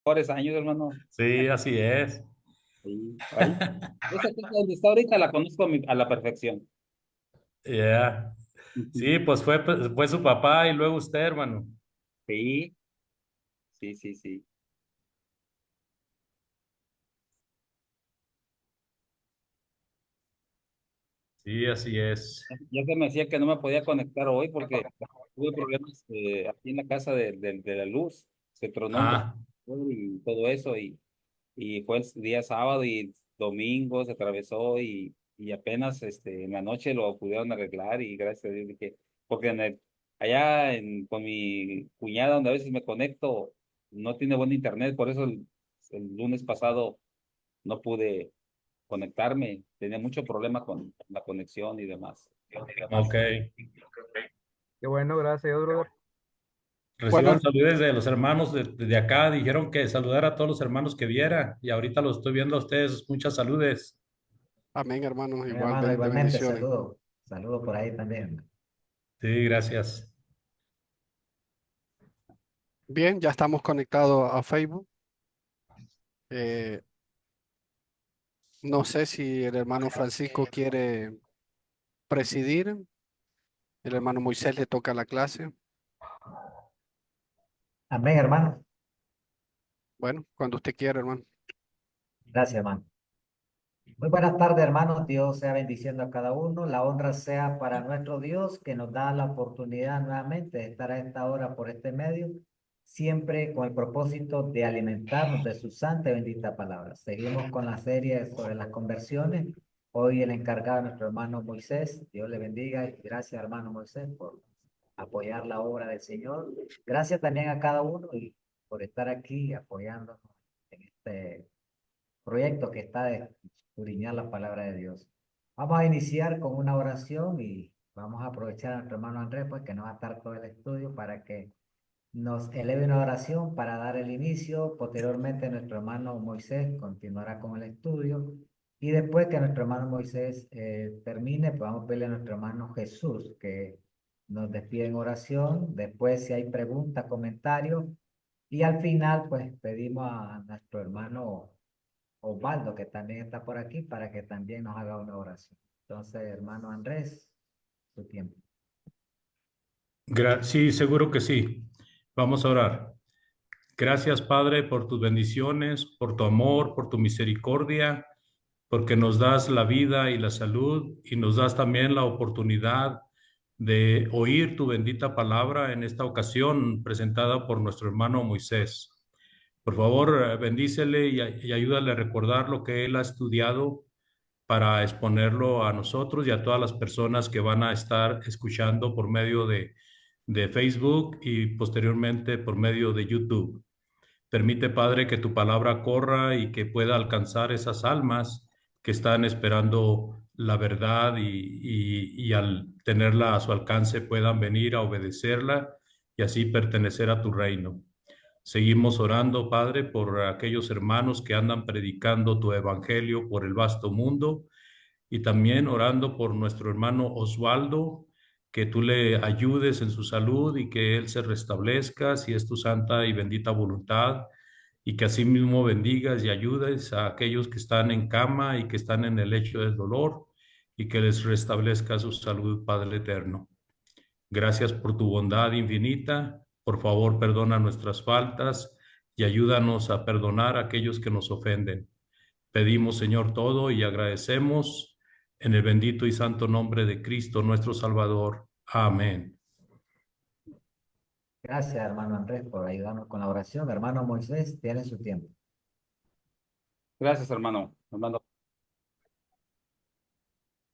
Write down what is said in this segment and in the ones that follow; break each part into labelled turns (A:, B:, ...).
A: mejores años, hermano.
B: Sí, así es.
A: Sí, ahí. Esa casa donde está ahorita la conozco a la perfección.
B: Yeah.
A: Ujú.
B: Sí, fue su papá y luego usted, hermano.
A: Sí, sí, sí, sí.
B: Sí, así es.
A: Ya se me decía que no me podía conectar hoy porque tuve problemas aquí en la casa de la luz. Se tronó un
B: Ah,
A: transformador y todo eso. Y fue el día sábado y domingo se atravesó y apenas en la noche lo pudieron arreglar y gracias a Dios dije, porque con mi cuñada donde a veces me conecto no tiene buen internet, por eso el lunes pasado no pude conectarme, tenía mucho problema con la conexión y demás.
B: ok.
C: Qué bueno, gracias, brother.
B: Reciban
C: Bueno,
B: saludos de los hermanos de acá. Dijeron que saludar a todos los hermanos que viera y ahorita los estoy viendo a ustedes. Muchas saludes.
C: amén, hermanos,
D: Mi hermano,
C: igualmente,
D: igualmente,
C: bendiciones.
D: saludo. Saludo por ahí también.
B: Sí, gracias.
C: Bien, ya estamos conectados a Facebook. Eh, no sé si el hermano Francisco quiere presidir. El hermano Moisés le toca la clase.
D: Amén, hermano.
C: Bueno, cuando usted quiera, hermano.
D: Gracias, hermano. Muy buenas tardes, hermanos. Dios sea bendiciendo a cada uno. La honra sea para nuestro Dios que nos da la oportunidad nuevamente de estar a esta hora por este medio, siempre con el propósito de alimentarnos de su santa y bendita palabra. Seguimos con la serie sobre las conversiones. Hoy el encargado, nuestro hermano Moisés. Dios le bendiga y gracias, hermano Moisés, por apoyar la obra del Señor. Gracias también a cada uno y por estar aquí apoyándonos en este proyecto que está de escudriñar la palabra de Dios. Vamos a iniciar con una oración y vamos a aprovechar a nuestro hermano Andrés, pues que nos va a estar todo el estudio para que nos eleve una oración para dar el inicio. Posteriormente, nuestro hermano Moisés continuará con el estudio. Y después que nuestro hermano Moisés termine, pues vamos a pedirle a nuestro hermano Jesús que nos despide en oración. Después, si hay preguntas, comentarios. Y al final, pues pedimos a nuestro hermano Osvaldo, que también está por aquí, para que también nos haga una oración. Entonces, hermano Andrés, su tiempo.
B: Sí, seguro que sí. Vamos a orar. Gracias, Padre, por tus bendiciones, por tu amor, por tu misericordia, porque nos das la vida y la salud y nos das también la oportunidad de oír tu bendita palabra en esta ocasión presentada por nuestro hermano Moisés. Por favor, bendícele y ayúdale a recordar lo que él ha estudiado para exponerlo a nosotros y a todas las personas que van a estar escuchando por medio de Facebook y posteriormente por medio de YouTube. Permite, Padre, que tu palabra corra y que pueda alcanzar esas almas que están esperando la verdad y al tenerla a su alcance puedan venir a obedecerla y así pertenecer a tu reino. Seguimos orando, Padre, por aquellos hermanos que andan predicando tu evangelio por el vasto mundo y también orando por nuestro hermano Osvaldo, que tú le ayudes en su salud y que él se restablezca si es tu santa y bendita voluntad, y que asimismo bendigas y ayudes a aquellos que están en cama y que están en el lecho del dolor y que les restablezca su salud, Padre eterno. Gracias por tu bondad infinita. Por favor, perdona nuestras faltas y ayúdanos a perdonar a aquellos que nos ofenden. Pedimos, Señor, todo y agradecemos en el bendito y santo nombre de Cristo, nuestro Salvador. Amén.
D: Gracias, hermano Andrés, por ayudarnos con la oración. Hermano Moisés, tiene su tiempo.
A: Gracias, hermano. Hermano,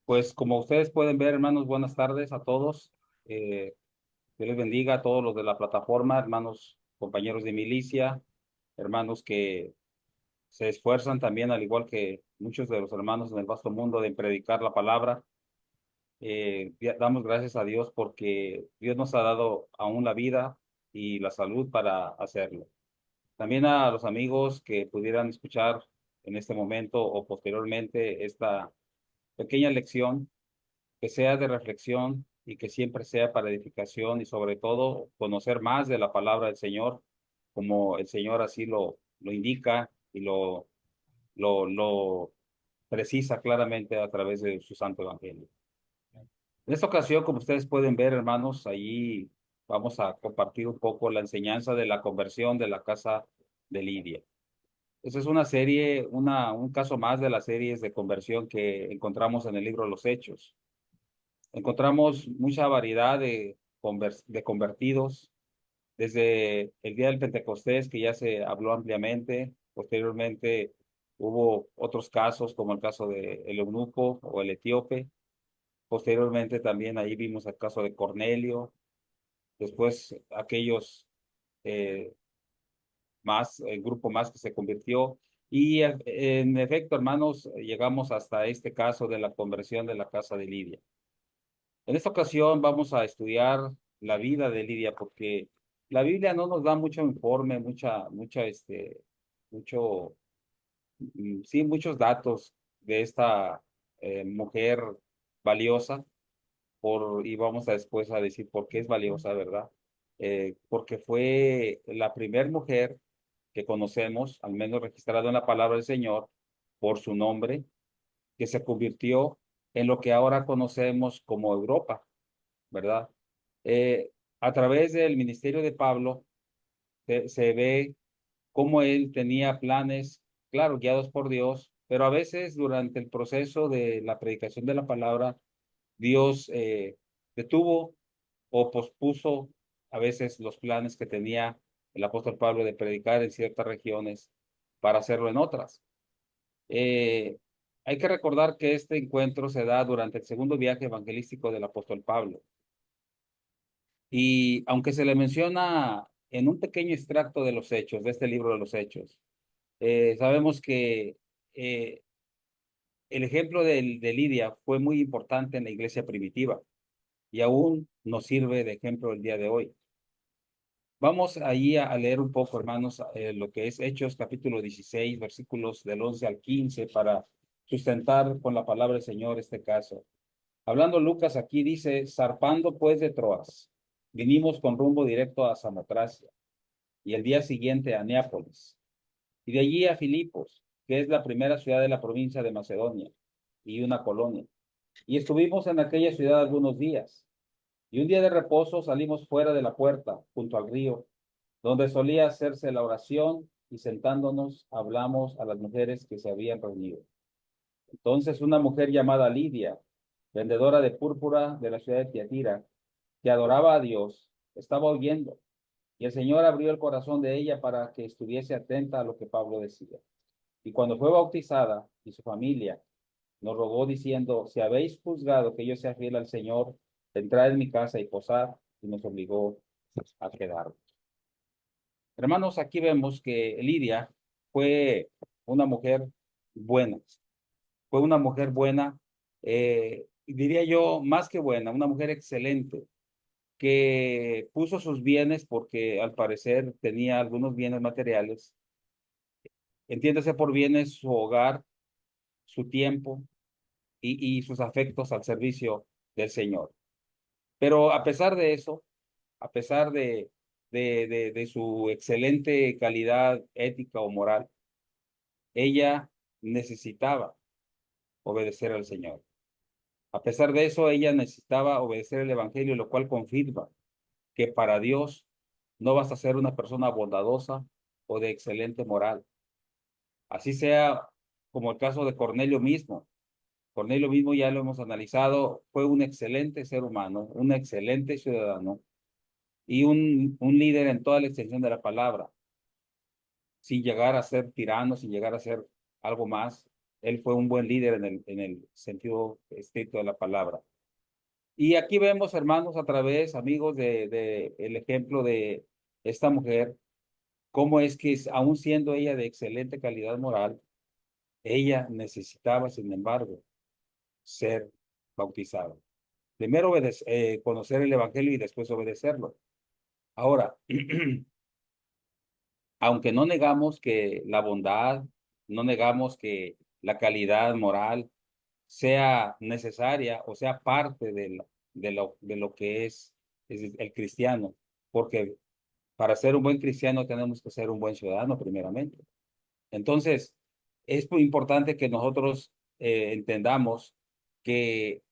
A: pues como ustedes pueden ver, hermanos, buenas tardes a todos. Dios les bendiga a todos los de la plataforma, hermanos, compañeros de milicia, hermanos que se esfuerzan también, al igual que muchos de los hermanos en el vasto mundo, de predicar la palabra. Damos gracias a Dios porque Dios nos ha dado aún la vida y la salud para hacerlo. También a los amigos que pudieran escuchar en este momento o posteriormente esta pequeña lección, que sea de reflexión y que siempre sea para edificación y sobre todo conocer más de la palabra del Señor, como el Señor así lo indica y lo precisa claramente a través de su santo evangelio. En esta ocasión, como ustedes pueden ver, hermanos, ahí vamos a compartir un poco la enseñanza de la conversión de la casa de Lidia. Esa es una serie, un caso más de las series de conversión que encontramos en el libro de los Hechos. Encontramos mucha variedad de convertidos, desde el día del Pentecostés, que ya se habló ampliamente. Posteriormente hubo otros casos, como el caso de el eunuco o el etíope. Posteriormente también ahí vimos el caso de Cornelio. Después aquellos eh, el grupo más que se convirtió. Y en efecto, hermanos, llegamos hasta este caso de la conversión de la casa de Lidia. En esta ocasión vamos a estudiar la vida de Lidia, porque la Biblia no nos da mucho informe, mucho, sí, muchos datos de esta mujer valiosa, y vamos a después a decir por qué es valiosa, ¿verdad? Porque fue la primer mujer que conocemos, al menos registrado en la palabra del Señor, por su nombre, que se convirtió en lo que ahora conocemos como Europa, ¿verdad? Eh, a través del ministerio de Pablo, se ve cómo él tenía planes, claro, guiados por Dios, pero a veces durante el proceso de la predicación de la palabra, Dios detuvo o pospuso a veces los planes que tenía el apóstol Pablo de predicar en ciertas regiones para hacerlo en otras. Eh, Hay que recordar que este encuentro se da durante el segundo viaje evangelístico del apóstol Pablo. Y aunque se le menciona en un pequeño extracto de los hechos, de este libro de los hechos, sabemos que eh, el ejemplo de Lidia fue muy importante en la iglesia primitiva y aún nos sirve de ejemplo el día de hoy. Vamos ahí a leer un poco, hermanos, lo que es Hechos capítulo 16, versículos del 11 al 15, para sustentar con la palabra del Señor este caso. Hablando Lucas aquí dice, zarpando pues de Troas, vinimos con rumbo directo a Samotracia y el día siguiente a Neápolis y de allí a Filipos, que es la primera ciudad de la provincia de Macedonia y una colonia. Y estuvimos en aquella ciudad algunos días. Y un día de reposo salimos fuera de la puerta, junto al río, donde solía hacerse la oración, y sentándonos hablamos a las mujeres que se habían reunido. Entonces una mujer llamada Lidia, vendedora de púrpura de la ciudad de Tiatira, que adoraba a Dios, estaba oyendo, y el Señor abrió el corazón de ella para que estuviese atenta a lo que Pablo decía. Y cuando fue bautizada, y su familia nos rogó diciendo, si habéis juzgado que yo sea fiel al Señor, entrad en mi casa y posad, y nos obligó a quedarnos. Hermanos, aquí vemos que Lidia fue una mujer buena, fue una mujer buena, diría yo, más que buena, una mujer excelente, que puso sus bienes, porque al parecer tenía algunos bienes materiales, entiéndase por bienes su hogar, su tiempo y sus afectos al servicio del Señor. Pero a pesar de eso, a pesar de su excelente calidad ética o moral, ella necesitaba obedecer al Señor. A pesar de eso, ella necesitaba obedecer el Evangelio, lo cual confirma que para Dios no vas a ser una persona bondadosa o de excelente moral. Así sea como el caso de Cornelio mismo. Cornelio mismo ya lo hemos analizado, fue un excelente ser humano, un excelente ciudadano y un líder en toda la extensión de la palabra, sin llegar a ser tirano, sin llegar a ser algo más. Él fue un buen líder en el sentido estricto de la palabra. Y aquí vemos, hermanos, a través, amigos, de el ejemplo de esta mujer, cómo es que aún siendo ella de excelente calidad moral, ella necesitaba, sin embargo, ser bautizada. Primero conocer el Evangelio y después obedecerlo. Ahora, aunque no negamos que la bondad, no negamos que la calidad moral sea necesaria o sea parte de lo que es el cristiano, porque para ser un buen cristiano tenemos que ser un buen ciudadano primeramente. Entonces, es muy importante que nosotros entendamos que,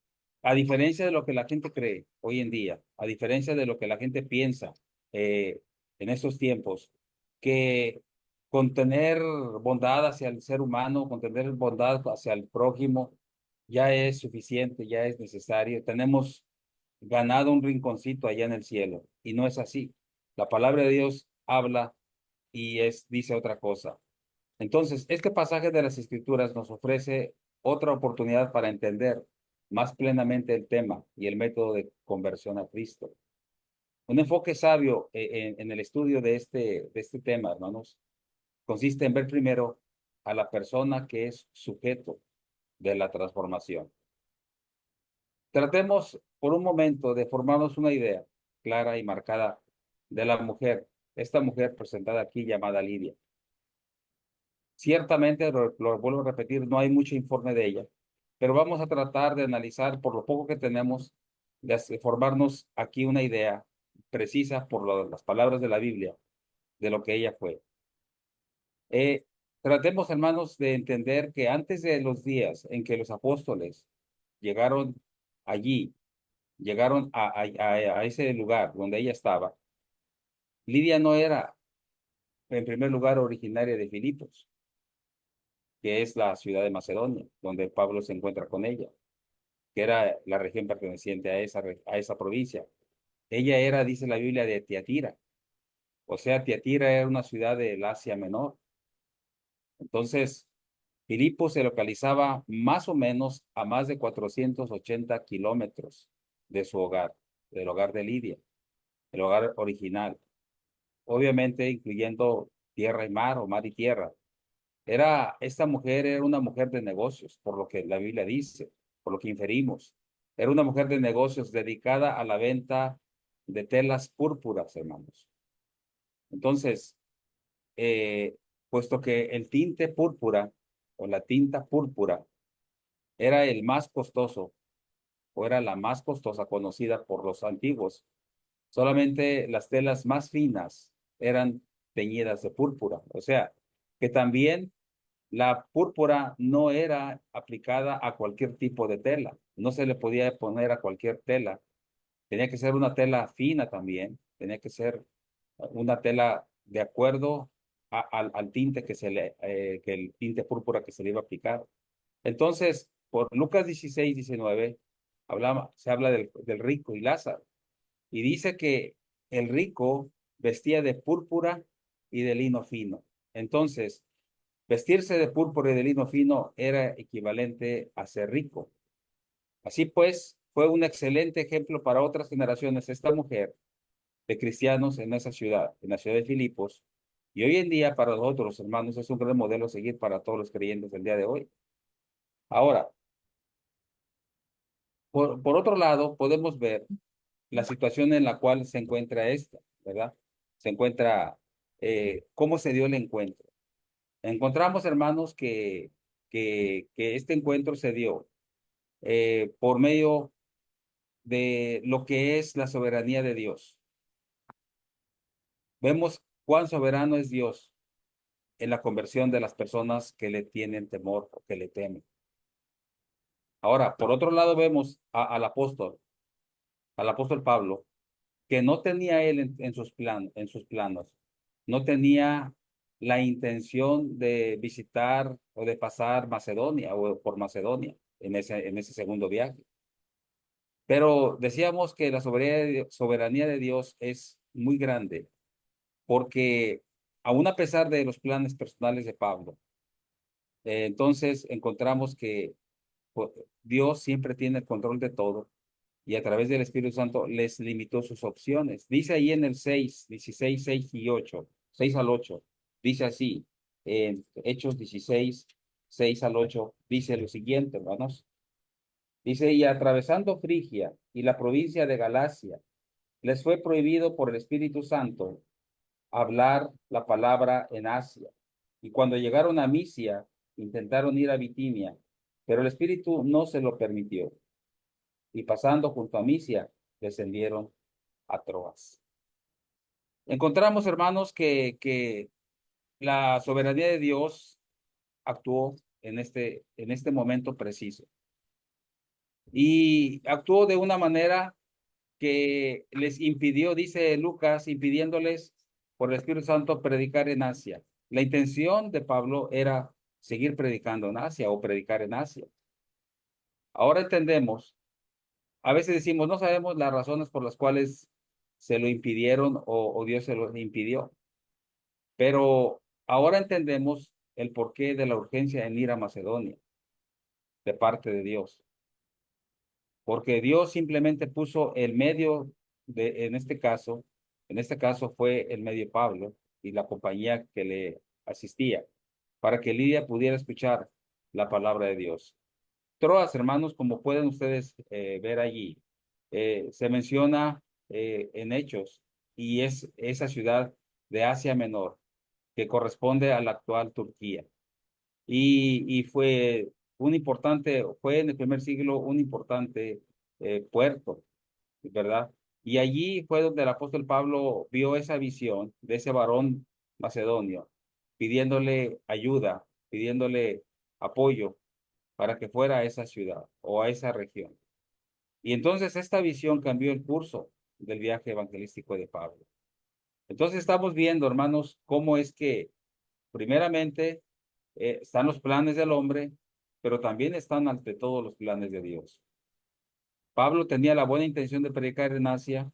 A: a diferencia de lo que la gente cree hoy en día, a diferencia de lo que la gente piensa eh, en estos tiempos, que con tener bondad hacia el ser humano, con tener bondad hacia el prójimo, ya es suficiente, ya es necesario. Tenemos ganado un rinconcito allá en el cielo, y no es así. La palabra de Dios habla y dice otra cosa. Entonces, este pasaje de las Escrituras nos ofrece otra oportunidad para entender más plenamente el tema y el método de conversión a Cristo. Un enfoque sabio en el estudio de este tema, hermanos, consiste en ver primero a la persona que es sujeto de la transformación. Tratemos por un momento de formarnos una idea clara y marcada de la mujer, esta mujer presentada aquí llamada Lidia. Ciertamente, lo vuelvo a repetir, no hay mucho informe de ella, pero vamos a tratar de analizar por lo poco que tenemos, de formarnos aquí una idea precisa por las palabras de la Biblia de lo que ella fue. Eh, Tratemos, hermanos, de entender que antes de los días en que los apóstoles llegaron allí, llegaron a ese lugar donde ella estaba, Lidia no era, en primer lugar, originaria de Filipos, que es la ciudad de Macedonia, donde Pablo se encuentra con ella, que era la región perteneciente a esa provincia. Ella era, dice la Biblia, de Tiatira. O sea, Tiatira era una ciudad del Asia Menor. Entonces, Filipos se localizaba más o menos a más de 480 kilómetros de su hogar, del hogar de Lidia, el hogar original. Obviamente, incluyendo tierra y mar, o mar y tierra. Esta mujer era una mujer de negocios, por lo que la Biblia dice, por lo que inferimos. Era una mujer de negocios dedicada a la venta de telas púrpuras, hermanos. Entonces, eh, puesto que el tinte púrpura o la tinta púrpura era el más costoso, o era la más costosa conocida por los antiguos, solamente las telas más finas eran teñidas de púrpura. O sea, que también la púrpura no era aplicada a cualquier tipo de tela, no se le podía poner a cualquier tela, tenía que ser una tela fina también, tenía que ser una tela de acuerdo al tinte que el tinte púrpura que se le iba a aplicar. Entonces, por Lucas 16-19, se habla del rico y Lázaro, y dice que el rico vestía de púrpura y de lino fino. Entonces, vestirse de púrpura y de lino fino era equivalente a ser rico. Así pues, fue un excelente ejemplo para otras generaciones esta mujer de cristianos en esa ciudad, en la ciudad de Filipos, y hoy en día para nosotros, hermanos, es un gran modelo a seguir para todos los creyentes del día de hoy. Ahora, por otro lado, podemos ver la situación en la cual se encuentra esta, ¿verdad? Se encuentra, cómo se dio el encuentro. Encontramos, hermanos, que este encuentro se dio por medio de lo que es la soberanía de Dios. Vemos cuán soberano es Dios en la conversión de las personas que le tienen temor o que le temen. Ahora, por otro lado, vemos al apóstol Pablo, que no tenía él en sus planos, no tenía la intención de visitar o de pasar Macedonia o por Macedonia en ese segundo viaje. Pero decíamos que la soberanía de Dios es muy grande, porque aún a pesar de los planes personales de Pablo, entonces encontramos que pues, Dios siempre tiene el control de todo, y a través del Espíritu Santo les limitó sus opciones. Dice ahí en el 16, 6 y 8, 6 al 8, dice así, en Hechos 16, 6 al 8, dice lo siguiente, hermanos. Dice, y atravesando Frigia y la provincia de Galacia, les fue prohibido por el Espíritu Santo hablar la palabra en Asia. Y cuando llegaron a Misia, intentaron ir a Bitinia, pero el Espíritu no se lo permitió. Y pasando junto a Misia, descendieron a Troas. Encontramos, hermanos, que la soberanía de Dios actuó en este momento preciso. Y actuó de una manera que les impidió, dice Lucas, impidiéndoles por el Espíritu Santo predicar en Asia. La intención de Pablo era seguir predicando en Asia o predicar en Asia. Ahora entendemos, a veces decimos, no sabemos las razones por las cuales se lo impidieron o Dios se lo impidió, pero ahora entendemos el porqué de la urgencia en ir a Macedonia de parte de Dios. Porque Dios simplemente puso el medio en este caso fue el medio Pablo y la compañía que le asistía, para que Lidia pudiera escuchar la palabra de Dios. Troas, hermanos, como pueden ustedes ver allí, se menciona en Hechos y es esa ciudad de Asia Menor que corresponde a la actual Turquía. Y fue en el primer siglo un importante puerto, ¿verdad? Y allí fue donde el apóstol Pablo vio esa visión de ese varón macedonio, pidiéndole ayuda, pidiéndole apoyo para que fuera a esa ciudad o a esa región. Y entonces esta visión cambió el curso del viaje evangelístico de Pablo. Entonces estamos viendo, hermanos, cómo es que primeramente están los planes del hombre, pero también están ante todos los planes de Dios. Pablo tenía la buena intención de predicar en Asia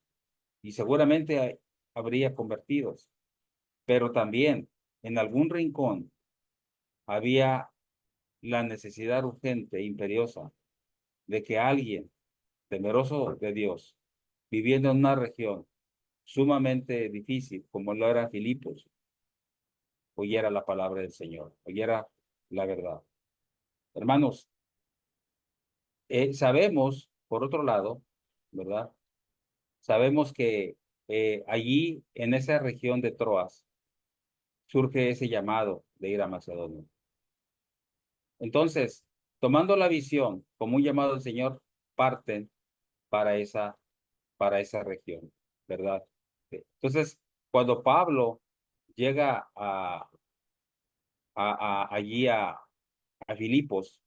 A: y seguramente habría convertidos, pero también en algún rincón había la necesidad urgente e imperiosa de que alguien temeroso de Dios, viviendo en una región sumamente difícil como lo era Filipos, oyera la palabra del Señor, oyera la verdad. Hermanos, sabemos, por otro lado, ¿verdad? Sabemos que allí, en esa región de Troas, surge ese llamado de ir a Macedonia. Entonces, tomando la visión como un llamado del Señor, parten para para esa región, ¿verdad? Entonces, cuando Pablo llega allí a Filipos,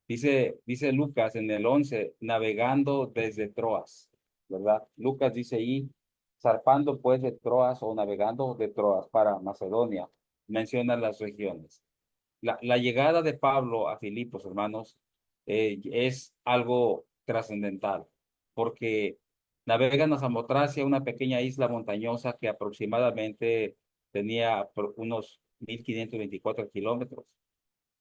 A: dice Lucas en el 11 navegando desde Troas, ¿verdad? Lucas dice ahí, zarpando pues de Troas o navegando de Troas para Macedonia, menciona las regiones. La llegada de Pablo a Filipos, hermanos, es algo trascendental, porque navegan a Samotracia, una pequeña isla montañosa que aproximadamente tenía unos 1524 kilómetros.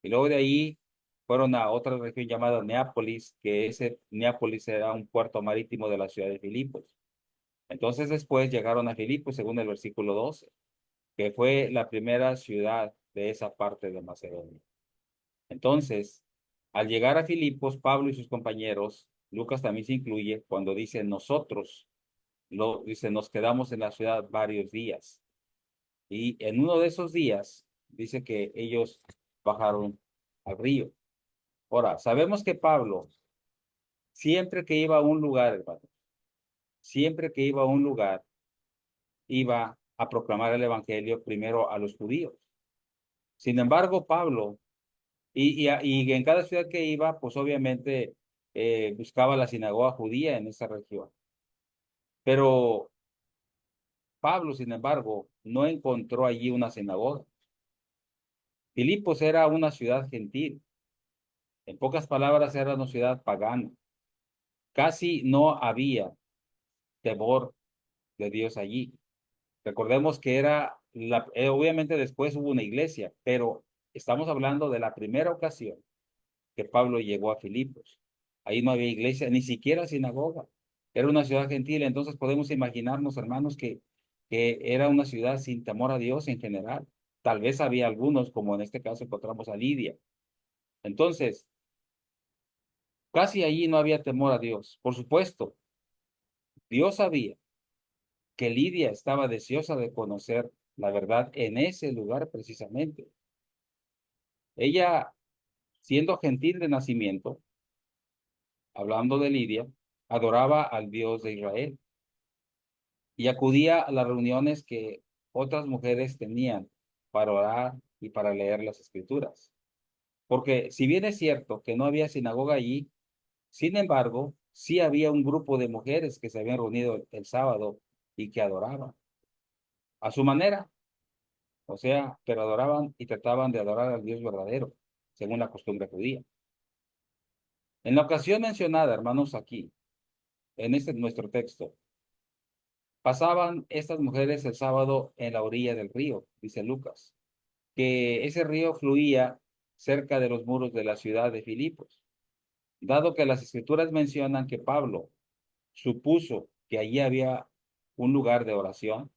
A: Y luego de ahí fueron a otra región llamada Neápolis, que ese Neápolis era un puerto marítimo de la ciudad de Filipos. Entonces después llegaron a Filipos, según el versículo 12, que fue la primera ciudad de esa parte de Macedonia. Entonces, al llegar a Filipos, Pablo y sus compañeros, Lucas también se incluye cuando dice nosotros, dice nos quedamos en la ciudad varios días. Y en uno de esos días, dice que ellos bajaron al río. Ahora, sabemos que Pablo, siempre que iba a un lugar, hermano, siempre que iba a un lugar, iba a proclamar el evangelio primero a los judíos. Sin embargo, Pablo, y en cada ciudad que iba, pues obviamente buscaba la sinagoga judía en esa región. Pero Pablo, sin embargo, no encontró allí una sinagoga. Filipos era una ciudad gentil. En pocas palabras, era una ciudad pagana. Casi no había temor de Dios allí. Recordemos que obviamente después hubo una iglesia, pero estamos hablando de la primera ocasión que Pablo llegó a Filipos. Ahí no había iglesia, ni siquiera sinagoga. Era una ciudad gentil, entonces podemos imaginarnos, hermanos, que era una ciudad sin temor a Dios en general. Tal vez había algunos, como en este caso encontramos a Lidia. Entonces, casi allí no había temor a Dios. Por supuesto, Dios sabía que Lidia estaba deseosa de conocer la verdad en ese lugar precisamente. Ella, siendo gentil de nacimiento, hablando de Lidia, adoraba al Dios de Israel y acudía a las reuniones que otras mujeres tenían para orar y para leer las escrituras. Porque si bien es cierto que no había sinagoga allí, sin embargo, sí había un grupo de mujeres que se habían reunido el sábado y que adoraban a su manera, o sea, pero adoraban y trataban de adorar al Dios verdadero, según la costumbre judía. En la ocasión mencionada, hermanos, aquí, en nuestro texto, pasaban estas mujeres el sábado en la orilla del río, dice Lucas, que ese río fluía cerca de los muros de la ciudad de Filipos. Dado que las escrituras mencionan que Pablo supuso que allí había un lugar de oración,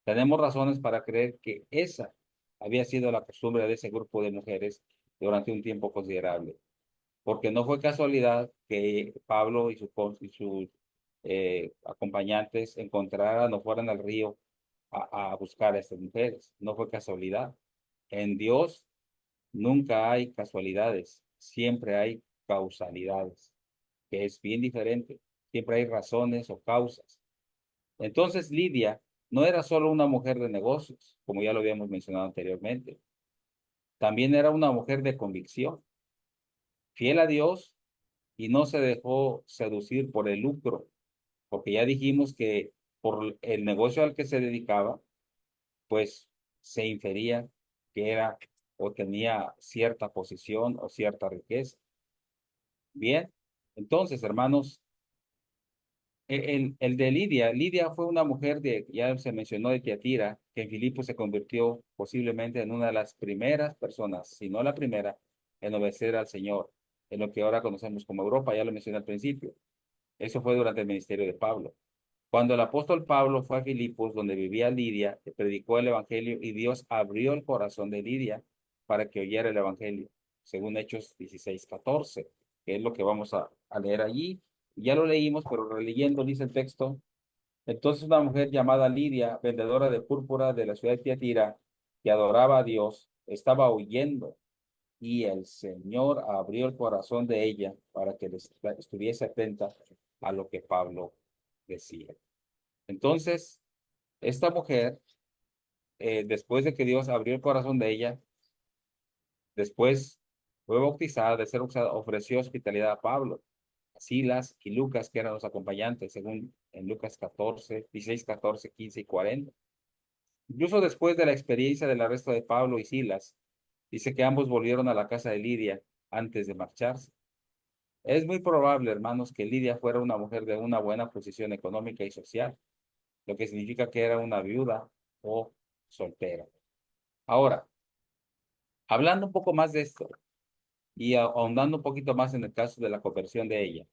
A: tenemos razones para creer que esa había sido la costumbre de ese grupo de mujeres durante un tiempo considerable, porque no fue casualidad que Pablo y sus acompañantes encontraran o fueran al río a buscar a estas mujeres. No fue casualidad. En Dios nunca hay casualidades, siempre hay causalidades, que es bien diferente. Siempre hay razones o causas. Entonces Lidia no era solo una mujer de negocios, como ya lo habíamos mencionado anteriormente. También era una mujer de convicción, fiel a Dios y no se dejó seducir por el lucro, porque ya dijimos que por el negocio al que se dedicaba, pues se infería que era o tenía cierta posición o cierta riqueza. Bien, entonces, hermanos, el de Lidia, Lidia fue una mujer ya se mencionó, de Tiatira, que en Filipos se convirtió posiblemente en una de las primeras personas, si no la primera, en obedecer al Señor, en lo que ahora conocemos como Europa, ya lo mencioné al principio. Eso fue durante el ministerio de Pablo. Cuando el apóstol Pablo fue a Filipos, donde vivía Lidia, predicó el evangelio y Dios abrió el corazón de Lidia para que oyera el evangelio, según Hechos 16:14, que es lo que vamos a leer allí. Ya lo leímos, pero releyendo dice el texto: entonces una mujer llamada Lidia, vendedora de púrpura de la ciudad de Tiatira, que adoraba a Dios, estaba oyendo, y el Señor abrió el corazón de ella para que estuviese atenta a lo que Pablo decía. Entonces, esta mujer, después de que Dios abrió el corazón de ella, después fue bautizada, de ser bautizada, ofreció hospitalidad a Pablo, a Silas y Lucas, que eran los acompañantes, según en Lucas 14, 16, 14, 15 y 40. Incluso después de la experiencia del arresto de Pablo y Silas, dice que ambos volvieron a la casa de Lidia antes de marcharse. Es muy probable, hermanos, que Lidia fuera una mujer de una buena posición económica y social, lo que significa que era una viuda o soltera. Ahora, hablando un poco más de esto y ahondando un poquito más en el caso de la conversión de ella,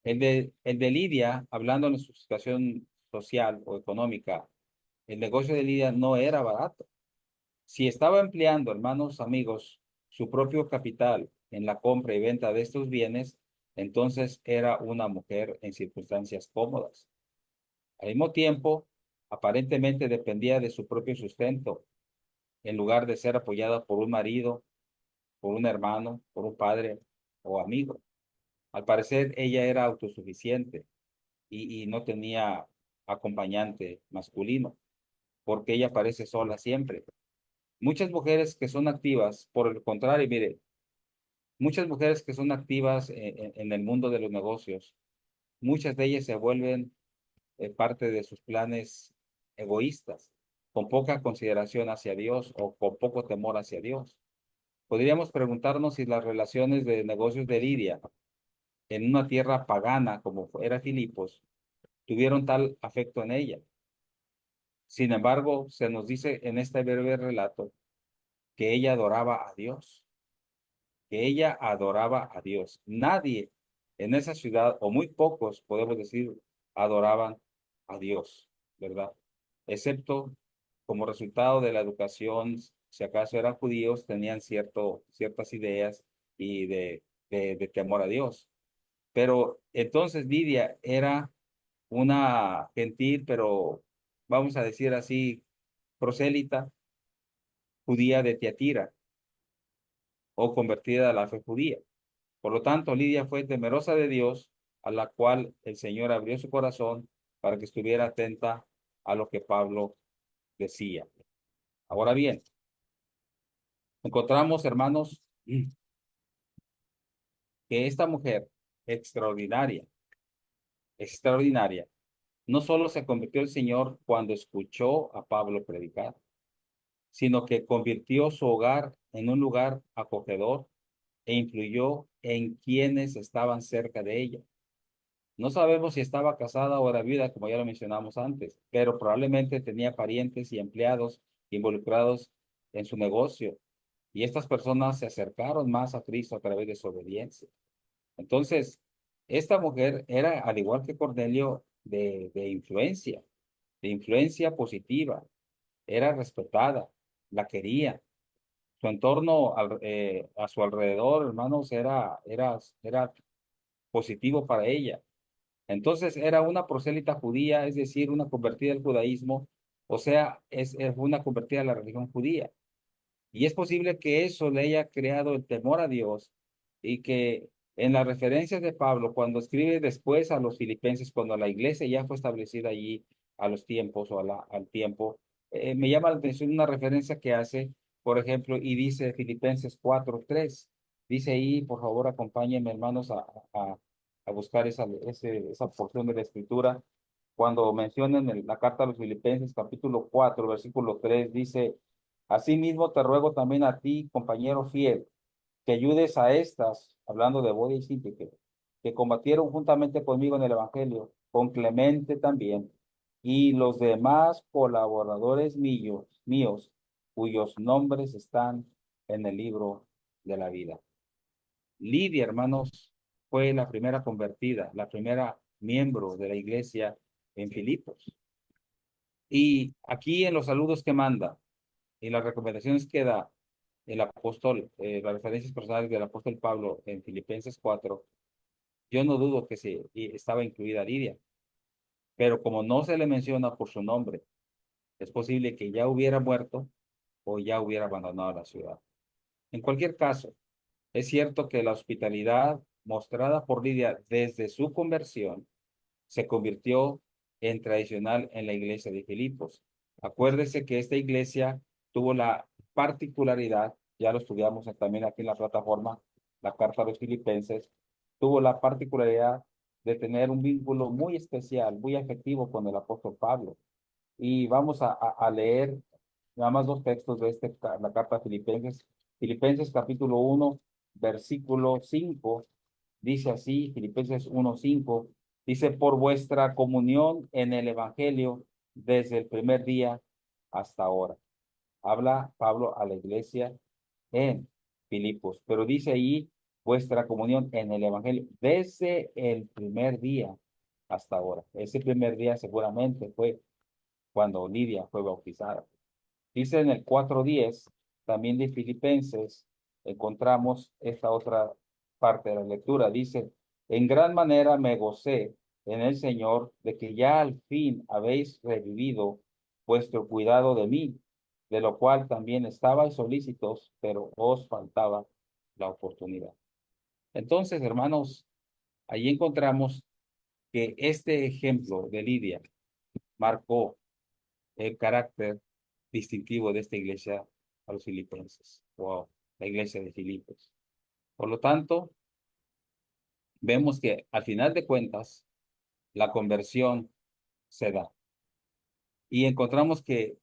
A: el de Lidia, hablando en su situación social o económica, el negocio de Lidia no era barato. Si estaba empleando, hermanos, amigos, su propio capital en la compra y venta de estos bienes, entonces era una mujer en circunstancias cómodas. Al mismo tiempo, aparentemente dependía de su propio sustento, en lugar de ser apoyada por un marido, por un hermano, por un padre o amigo. Al parecer, ella era autosuficiente y no tenía acompañante masculino, porque ella parece sola siempre. Muchas mujeres que son activas, por el contrario, mire, muchas mujeres que son activas en el mundo de los negocios, muchas de ellas se vuelven parte de sus planes egoístas, con poca consideración hacia Dios o con poco temor hacia Dios. Podríamos preguntarnos si las relaciones de negocios de Lidia en una tierra pagana como era Filipos tuvieron tal afecto en ella. Sin embargo, se nos dice en este breve relato que ella adoraba a Dios, que ella adoraba a Dios. Nadie en esa ciudad, o muy pocos, podemos decir, adoraban a Dios, ¿verdad? Excepto como resultado de la educación, si acaso eran judíos, tenían ciertas ideas y de temor a Dios. Pero entonces Lidia era una gentil, pero vamos a decir así, prosélita judía de Tiatira o convertida a la fe judía. Por lo tanto, Lidia fue temerosa de Dios, a la cual el Señor abrió su corazón para que estuviera atenta a lo que Pablo decía. Ahora bien, Encontramos, hermanos, que esta mujer extraordinaria, extraordinaria, no solo se convirtió el Señor cuando escuchó a Pablo predicar, sino que convirtió su hogar en un lugar acogedor e influyó en quienes estaban cerca de ella. No sabemos si estaba casada o era viuda, como ya lo mencionamos antes, pero probablemente tenía parientes y empleados involucrados en su negocio. Y estas personas se acercaron más a Cristo a través de su obediencia. Entonces, esta mujer era, al igual que Cornelio, de influencia positiva. Era respetada, la quería. Su entorno a su alrededor, hermanos, era positivo para ella. Entonces era una prosélita judía, es decir, una convertida al judaísmo, o sea, es una convertida a la religión judía. Y es posible que eso le haya creado el temor a Dios y que en las referencias de Pablo, cuando escribe después a los filipenses, cuando la iglesia ya fue establecida allí a los tiempos o al tiempo, me llama la atención una referencia que hace, por ejemplo, y dice Filipenses 4:3. Dice ahí, por favor, acompáñenme, hermanos, a, a buscar esa porción de la escritura. Cuando mencionan la carta a los Filipenses, capítulo 4 versículo 3 dice: Asimismo te ruego también a ti, compañero fiel, que ayudes a estas, hablando de Bodia y Síntique, que combatieron juntamente conmigo en el Evangelio, con Clemente también, y los demás colaboradores míos, cuyos nombres están en el libro de la vida. Lidia, hermanos, fue la primera convertida, la primera miembro de la iglesia en Filipos. Y aquí en los saludos que manda y las recomendaciones que da el apóstol, las referencias personales del apóstol Pablo en Filipenses 4, yo no dudo que estaba incluida Lidia, pero como no se le menciona por su nombre, es posible que ya hubiera muerto o ya hubiera abandonado la ciudad. En cualquier caso, es cierto que la hospitalidad mostrada por Lidia desde su conversión se convirtió en tradicional en la iglesia de Filipos. Acuérdese que esta iglesia tuvo la particularidad, ya lo estudiamos también aquí en la plataforma, la carta a los filipenses, tuvo la particularidad de tener un vínculo muy especial, muy afectivo con el apóstol Pablo. Y vamos a leer nada más dos textos de la carta a Filipenses. Filipenses capítulo 1, versículo 5, dice así, Filipenses 1:5, dice: por vuestra comunión en el Evangelio desde el primer día hasta ahora. Habla Pablo a la iglesia en Filipos, pero dice ahí vuestra comunión en el Evangelio desde el primer día hasta ahora. Ese primer día seguramente fue cuando Lidia fue bautizada. Dice en el 4:10, también de Filipenses, encontramos esta otra parte de la lectura. Dice: en gran manera me gocé en el Señor de que ya al fin habéis revivido vuestro cuidado de mí, de lo cual también estabais solícitos, pero os faltaba la oportunidad. Entonces, hermanos, allí encontramos que este ejemplo de Lidia marcó el carácter distintivo de esta iglesia a los filipenses, o la iglesia de Filipos. Por lo tanto, vemos que al final de cuentas, la conversión se da. Y encontramos que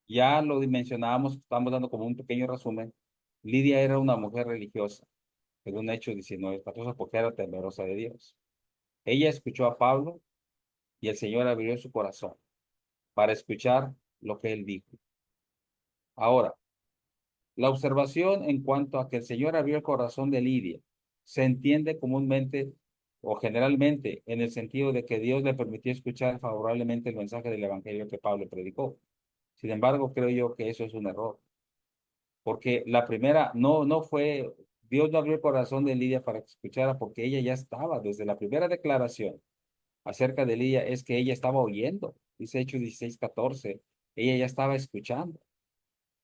A: ya lo dimensionábamos, estamos dando como un pequeño resumen. Lidia era una mujer religiosa, según Hechos 19:14, porque era temerosa de Dios. Ella escuchó a Pablo y el Señor abrió su corazón para escuchar lo que él dijo. Ahora, la observación en cuanto a que el Señor abrió el corazón de Lidia se entiende comúnmente o generalmente en el sentido de que Dios le permitió escuchar favorablemente el mensaje del Evangelio que Pablo predicó. Sin embargo, creo yo que eso es un error, porque la primera no fue, Dios no abrió el corazón de Lidia para que escuchara, porque ella ya estaba, desde la primera declaración acerca de Lidia, es que ella estaba oyendo, dice Hechos 16:14, ella ya estaba escuchando.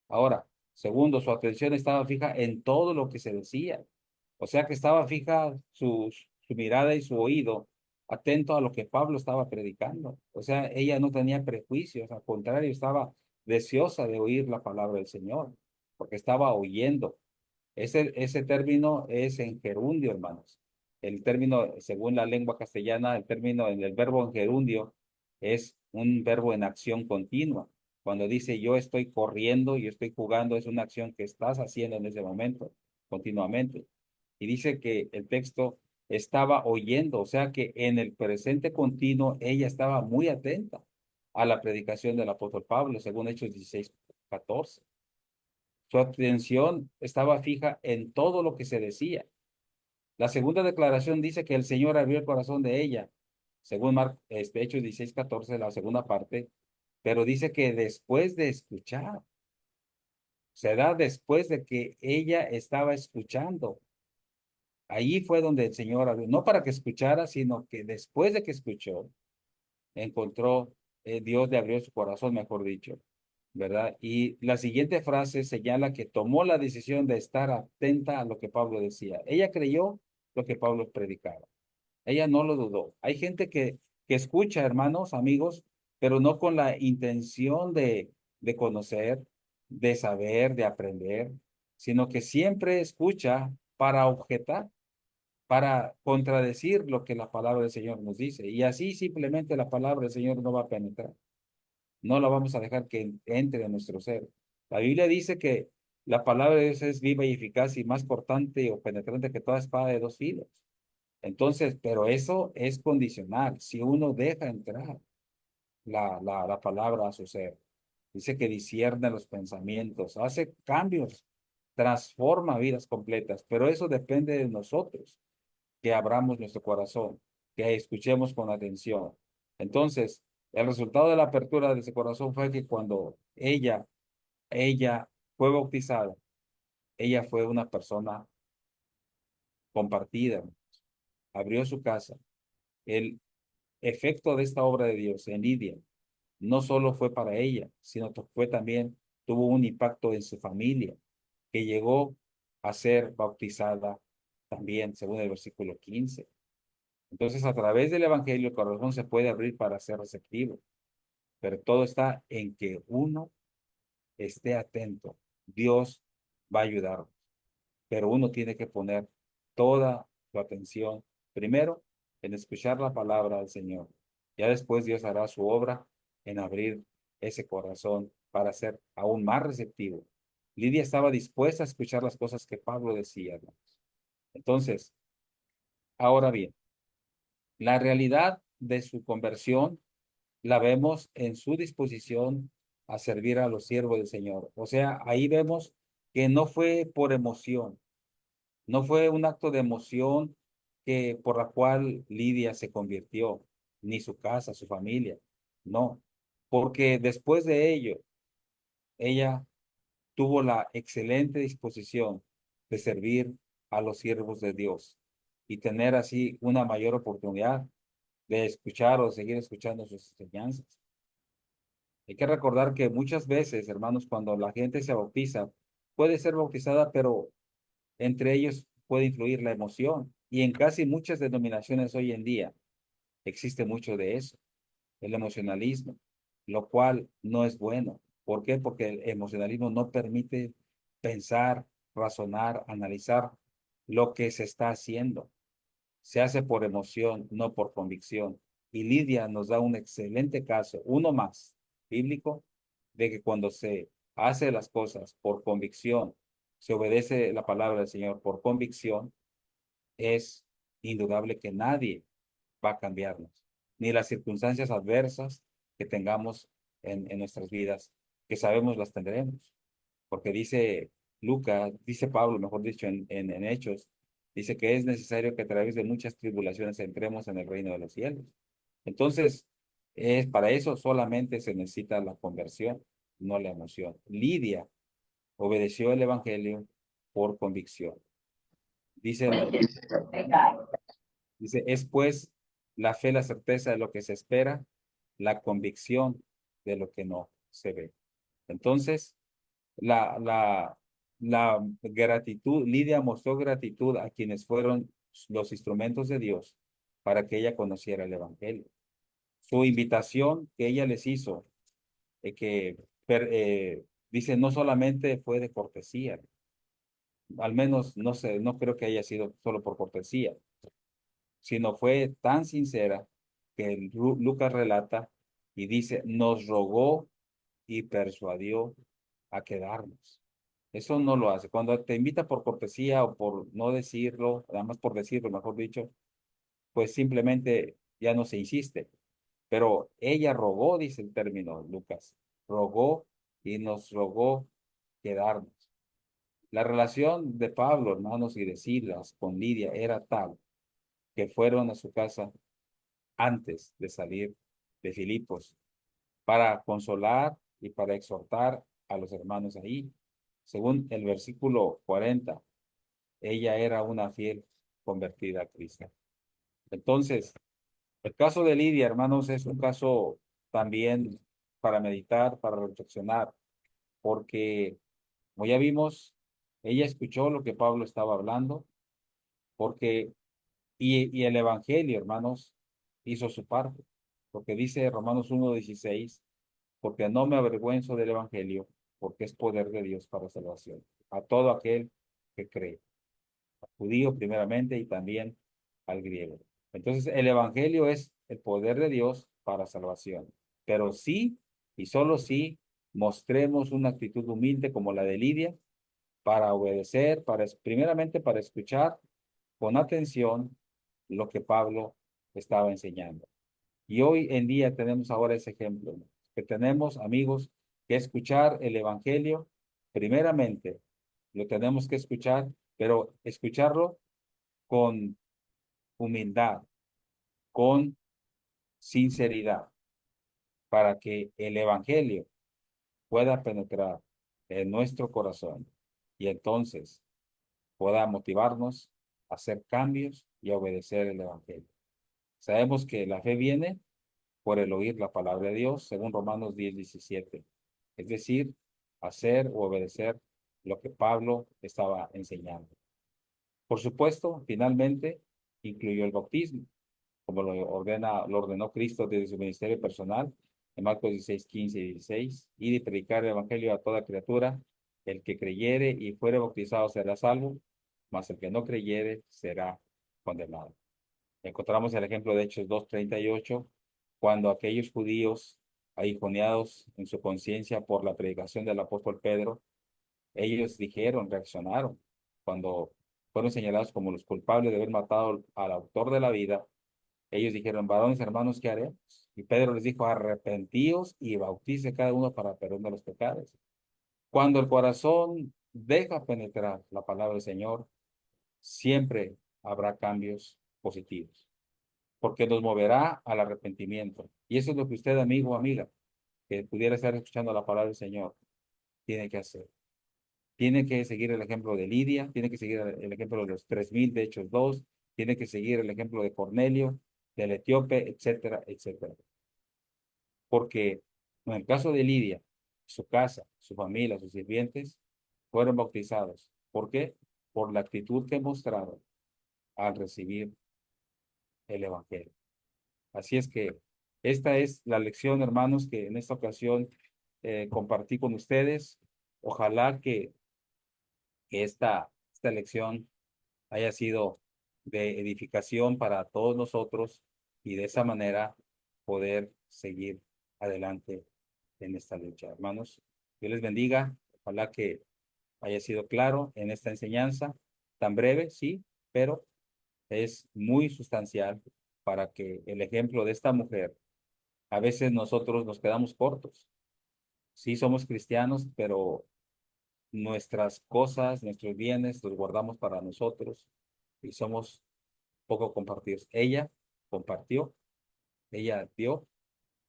A: Ahora, segundo, su atención estaba fija en todo lo que se decía. O sea que estaba fija su mirada y su oído atento a lo que Pablo estaba predicando. O sea, ella no tenía prejuicios, al contrario, estaba deseosa de oír la palabra del Señor. porque estaba oyendo. Ese término es en gerundio, hermanos. El término, según la lengua castellana, el término en el verbo en gerundio es un verbo en acción continua. Cuando dice yo estoy corriendo, yo estoy jugando, es una acción que estás haciendo en ese momento, continuamente. Y dice que el texto estaba oyendo, o sea que en el presente continuo ella estaba muy atenta a la predicación del apóstol Pablo, según Hechos 16:14. Su atención estaba fija en todo lo que se decía. La segunda declaración dice que el Señor abrió el corazón de ella, según Hechos 16:14, la segunda parte, pero dice que después de escuchar, se da después de que ella estaba escuchando. Ahí fue donde el Señor abrió, no para que escuchara, sino que después de que escuchó, encontró, Dios le abrió su corazón, mejor dicho, ¿verdad? Y la siguiente frase señala que tomó la decisión de estar atenta a lo que Pablo decía. Ella creyó lo que Pablo predicaba. Ella no lo dudó. Hay gente que escucha, hermanos, amigos, pero no con la intención de conocer, de saber, de aprender, sino que siempre escucha para objetar, para contradecir lo que la palabra del Señor nos dice. Y así simplemente la palabra del Señor no va a penetrar. No la vamos a dejar que entre en nuestro ser. La Biblia dice que la palabra de Dios es viva y eficaz y más cortante o penetrante que toda espada de dos filos. Entonces, pero eso es condicional. Si uno deja entrar la palabra a su ser, dice que discierne los pensamientos, hace cambios, transforma vidas completas, pero eso depende de nosotros, que abramos nuestro corazón, que escuchemos con atención. Entonces, el resultado de la apertura de ese corazón fue que cuando ella fue bautizada, ella fue una persona compartida, abrió su casa. El efecto de esta obra de Dios en Lidia no solo fue para ella, sino que fue también, tuvo un impacto en su familia, que llegó a ser bautizada también, según el versículo 15. Entonces, a través del Evangelio, el corazón se puede abrir para ser receptivo, pero todo está en que uno esté atento. Dios va a ayudarnos, pero uno tiene que poner toda su atención, primero, en escuchar la palabra del Señor. Ya después Dios hará su obra en abrir ese corazón para ser aún más receptivo. Lidia estaba dispuesta a escuchar las cosas que Pablo decía, hermanos. Entonces, ahora bien, la realidad de su conversión la vemos en su disposición a servir a los siervos del Señor. O sea, ahí vemos que no fue por emoción, no fue un acto de emoción que por la cual Lidia se convirtió, ni su casa, su familia, no, porque después de ello, ella tuvo la excelente disposición de servir a los siervos de Dios y tener así una mayor oportunidad de escuchar o de seguir escuchando sus enseñanzas. Hay que recordar que muchas veces, hermanos, cuando la gente se bautiza, puede ser bautizada, pero entre ellos puede influir la emoción. Y en casi muchas denominaciones hoy en día existe mucho de eso, el emocionalismo, lo cual no es bueno. ¿Por qué? Porque el emocionalismo no permite pensar, razonar, analizar lo que se está haciendo. Se hace por emoción, no por convicción. Y Lidia nos da un excelente caso, uno más, bíblico, de que cuando se hace las cosas por convicción, se obedece la palabra del Señor por convicción, es indudable que nadie va a cambiarnos, ni las circunstancias adversas que tengamos en nuestras vidas, que sabemos las tendremos, porque dice Lucas, dice Pablo, mejor dicho, en Hechos, dice que es necesario que a través de muchas tribulaciones entremos en el reino de los cielos. Entonces, para eso solamente se necesita la conversión, no la emoción. Lidia obedeció el Evangelio por convicción. Dice, dice, es pues la fe, la certeza de lo que se espera, la convicción de lo que no se ve. Entonces, la, la, la gratitud, Lidia mostró gratitud a quienes fueron los instrumentos de Dios para que ella conociera el Evangelio. Su invitación que ella les hizo, que Dice, no solamente fue de cortesía, al menos no sé, no creo que haya sido solo por cortesía, sino fue tan sincera que Lucas relata y dice, nos rogó y persuadió a quedarnos. Eso no lo hace. Cuando te invita por cortesía o por no decirlo, nada más por decirlo, mejor dicho, pues simplemente ya no se insiste. Pero ella rogó, dice el término Lucas, rogó y nos rogó quedarnos. La relación de Pablo, hermanos, y de Silas con Lidia era tal que fueron a su casa antes de salir de Filipos para consolar y para exhortar a los hermanos ahí. Según el versículo 40, ella era una fiel convertida a Cristo. Entonces, el caso de Lidia, hermanos, es un caso también para meditar, para reflexionar, porque, como ya vimos, ella escuchó lo que Pablo estaba hablando, porque, y el Evangelio, hermanos, hizo su parte, porque dice Romanos 1:16, porque no me avergüenzo del Evangelio, porque es poder de Dios para salvación, a todo aquel que cree, al judío primeramente y también al griego. Entonces, el Evangelio es el poder de Dios para salvación, pero sí y solo sí mostremos una actitud humilde como la de Lidia para obedecer, primeramente para escuchar con atención lo que Pablo estaba enseñando. Y hoy en día tenemos ahora ese ejemplo, ¿no? Que tenemos, amigos, que escuchar el Evangelio, primeramente, lo tenemos que escuchar, pero escucharlo con humildad, con sinceridad, para que el Evangelio pueda penetrar en nuestro corazón y entonces pueda motivarnos a hacer cambios y a obedecer el Evangelio. Sabemos que la fe viene por el oír la palabra de Dios, según Romanos 10:17. Es decir, hacer o obedecer lo que Pablo estaba enseñando. Por supuesto, finalmente, incluyó el bautismo, como lo ordenó Cristo desde su ministerio personal, en Marcos 16:15 y 16, y de predicar el evangelio a toda criatura. El que creyere y fuere bautizado será salvo, mas el que no creyere será condenado. Encontramos el ejemplo de Hechos 2:38, cuando aquellos judíos, aguijoneados en su conciencia por la predicación del apóstol Pedro, ellos dijeron, reaccionaron, cuando fueron señalados como los culpables de haber matado al autor de la vida, ellos dijeron, varones hermanos, ¿qué haremos? Y Pedro les dijo, arrepentíos y bautice cada uno para perdón de los pecados. Cuando el corazón deja penetrar la palabra del Señor, siempre habrá cambios positivos, porque nos moverá al arrepentimiento. Y eso es lo que usted, amigo o amiga, que pudiera estar escuchando la palabra del Señor, tiene que hacer. Tiene que seguir el ejemplo de Lidia, tiene que seguir el ejemplo de los 3,000 de Hechos 2, tiene que seguir el ejemplo de Cornelio, del etíope, etcétera, etcétera. Porque en el caso de Lidia, su casa, su familia, sus sirvientes, fueron bautizados. ¿Por qué? Por la actitud que mostraron al recibir el Evangelio. Así es que esta es la lección, hermanos, que en esta ocasión compartí con ustedes. Ojalá que esta lección haya sido de edificación para todos nosotros y de esa manera poder seguir adelante en esta lucha. Hermanos, Dios les bendiga. Ojalá que haya sido claro en esta enseñanza, tan breve, sí, pero es muy sustancial para que el ejemplo de esta mujer, a veces nosotros nos quedamos cortos. Sí somos cristianos, pero nuestras cosas, nuestros bienes los guardamos para nosotros y somos poco compartidos. Ella compartió, ella dio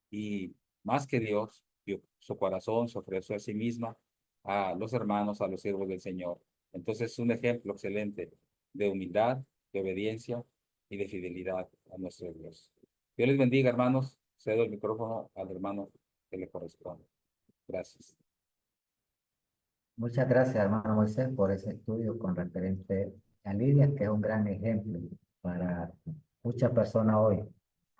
A: y más que Dios, dio su corazón, se ofreció a sí misma, a los hermanos, a los siervos del Señor. Entonces es un ejemplo excelente de humildad, de obediencia y de fidelidad a nuestro Dios. Dios les bendiga, hermanos. Cedo el micrófono al hermano que le corresponde. Gracias.
D: Muchas gracias, hermano Moisés, por ese estudio con referente a Lidia, que es un gran ejemplo para muchas personas hoy,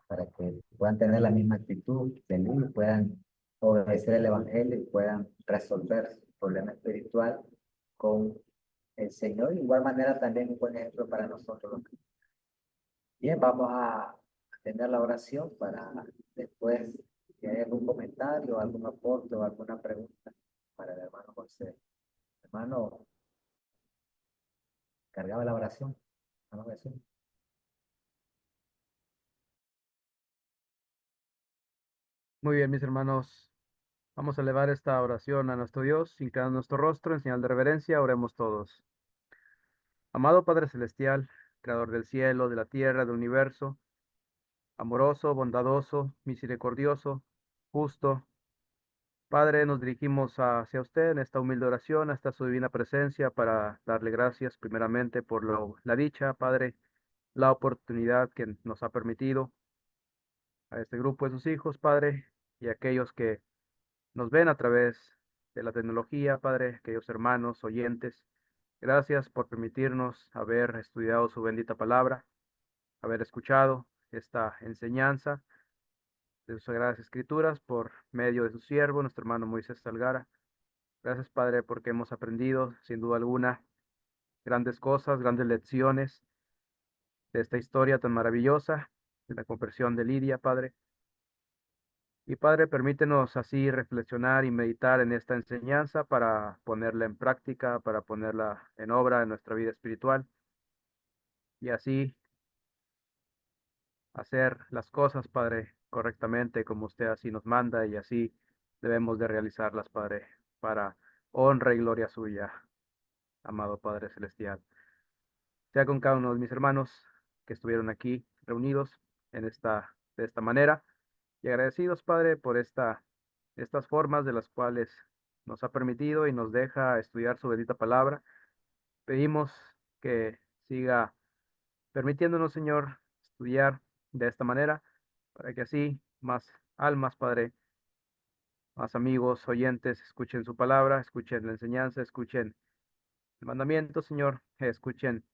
D: para que puedan tener la misma actitud de Lidia, puedan obedecer el Evangelio y puedan resolver su problema espiritual con el Señor. De igual manera también un buen ejemplo para nosotros los cristianos. Bien, vamos a tener la oración para después si hay algún comentario, algún aporte o alguna pregunta para el hermano José. Hermano, cargaba la oración. Hermano Jesús.
E: Muy bien, mis hermanos, vamos a elevar esta oración a nuestro Dios, inclinando nuestro rostro en señal de reverencia, oremos todos. Amado Padre Celestial, Creador del cielo, de la tierra, del universo, amoroso, bondadoso, misericordioso, justo, Padre, nos dirigimos hacia usted en esta humilde oración, hasta su divina presencia, para darle gracias primeramente por la dicha, Padre, la oportunidad que nos ha permitido a este grupo de sus hijos, Padre, y a aquellos que nos ven a través de la tecnología, Padre, aquellos hermanos, oyentes. Gracias por permitirnos haber estudiado su bendita palabra, haber escuchado esta enseñanza de sus sagradas escrituras por medio de su siervo, nuestro hermano Moisés Salgara. Gracias, Padre, porque hemos aprendido, sin duda alguna, grandes cosas, grandes lecciones de esta historia tan maravillosa, de la conversión de Lidia, Padre. Y Padre, permítenos así reflexionar y meditar en esta enseñanza para ponerla en práctica, para ponerla en obra en nuestra vida espiritual y así hacer las cosas, Padre, correctamente como usted así nos manda y así debemos de realizarlas, Padre, para honra y gloria suya, amado Padre Celestial. Sea con cada uno de mis hermanos que estuvieron aquí reunidos de esta manera y agradecidos, Padre, por estas formas de las cuales nos ha permitido y nos deja estudiar su bendita palabra. Pedimos que siga permitiéndonos, Señor, estudiar de esta manera, para que así más almas, Padre, más amigos, oyentes, escuchen su palabra, escuchen la enseñanza, escuchen el mandamiento, Señor, escuchen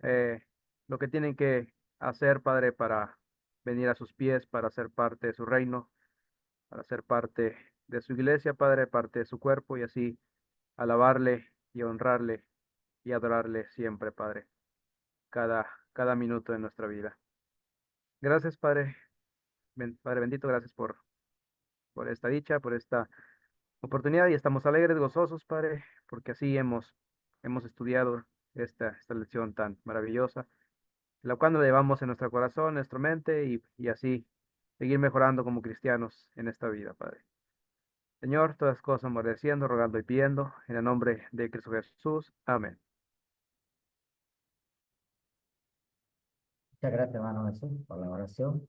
E: eh, lo que tienen que hacer, Padre, para venir a sus pies, para ser parte de su reino, para ser parte de su iglesia, Padre, parte de su cuerpo y así alabarle y honrarle y adorarle siempre, Padre, cada minuto de nuestra vida. Gracias, Padre, Padre bendito, gracias por esta dicha, por esta oportunidad y estamos alegres, gozosos, Padre, porque así hemos estudiado esta lección tan maravillosa, la cual nos llevamos en nuestro corazón, en nuestra mente y así seguir mejorando como cristianos en esta vida, Padre. Señor, todas las cosas agradeciendo, rogando y pidiendo, en el nombre de Cristo Jesús. Amén.
D: Muchas gracias, hermano Jesús, por la oración.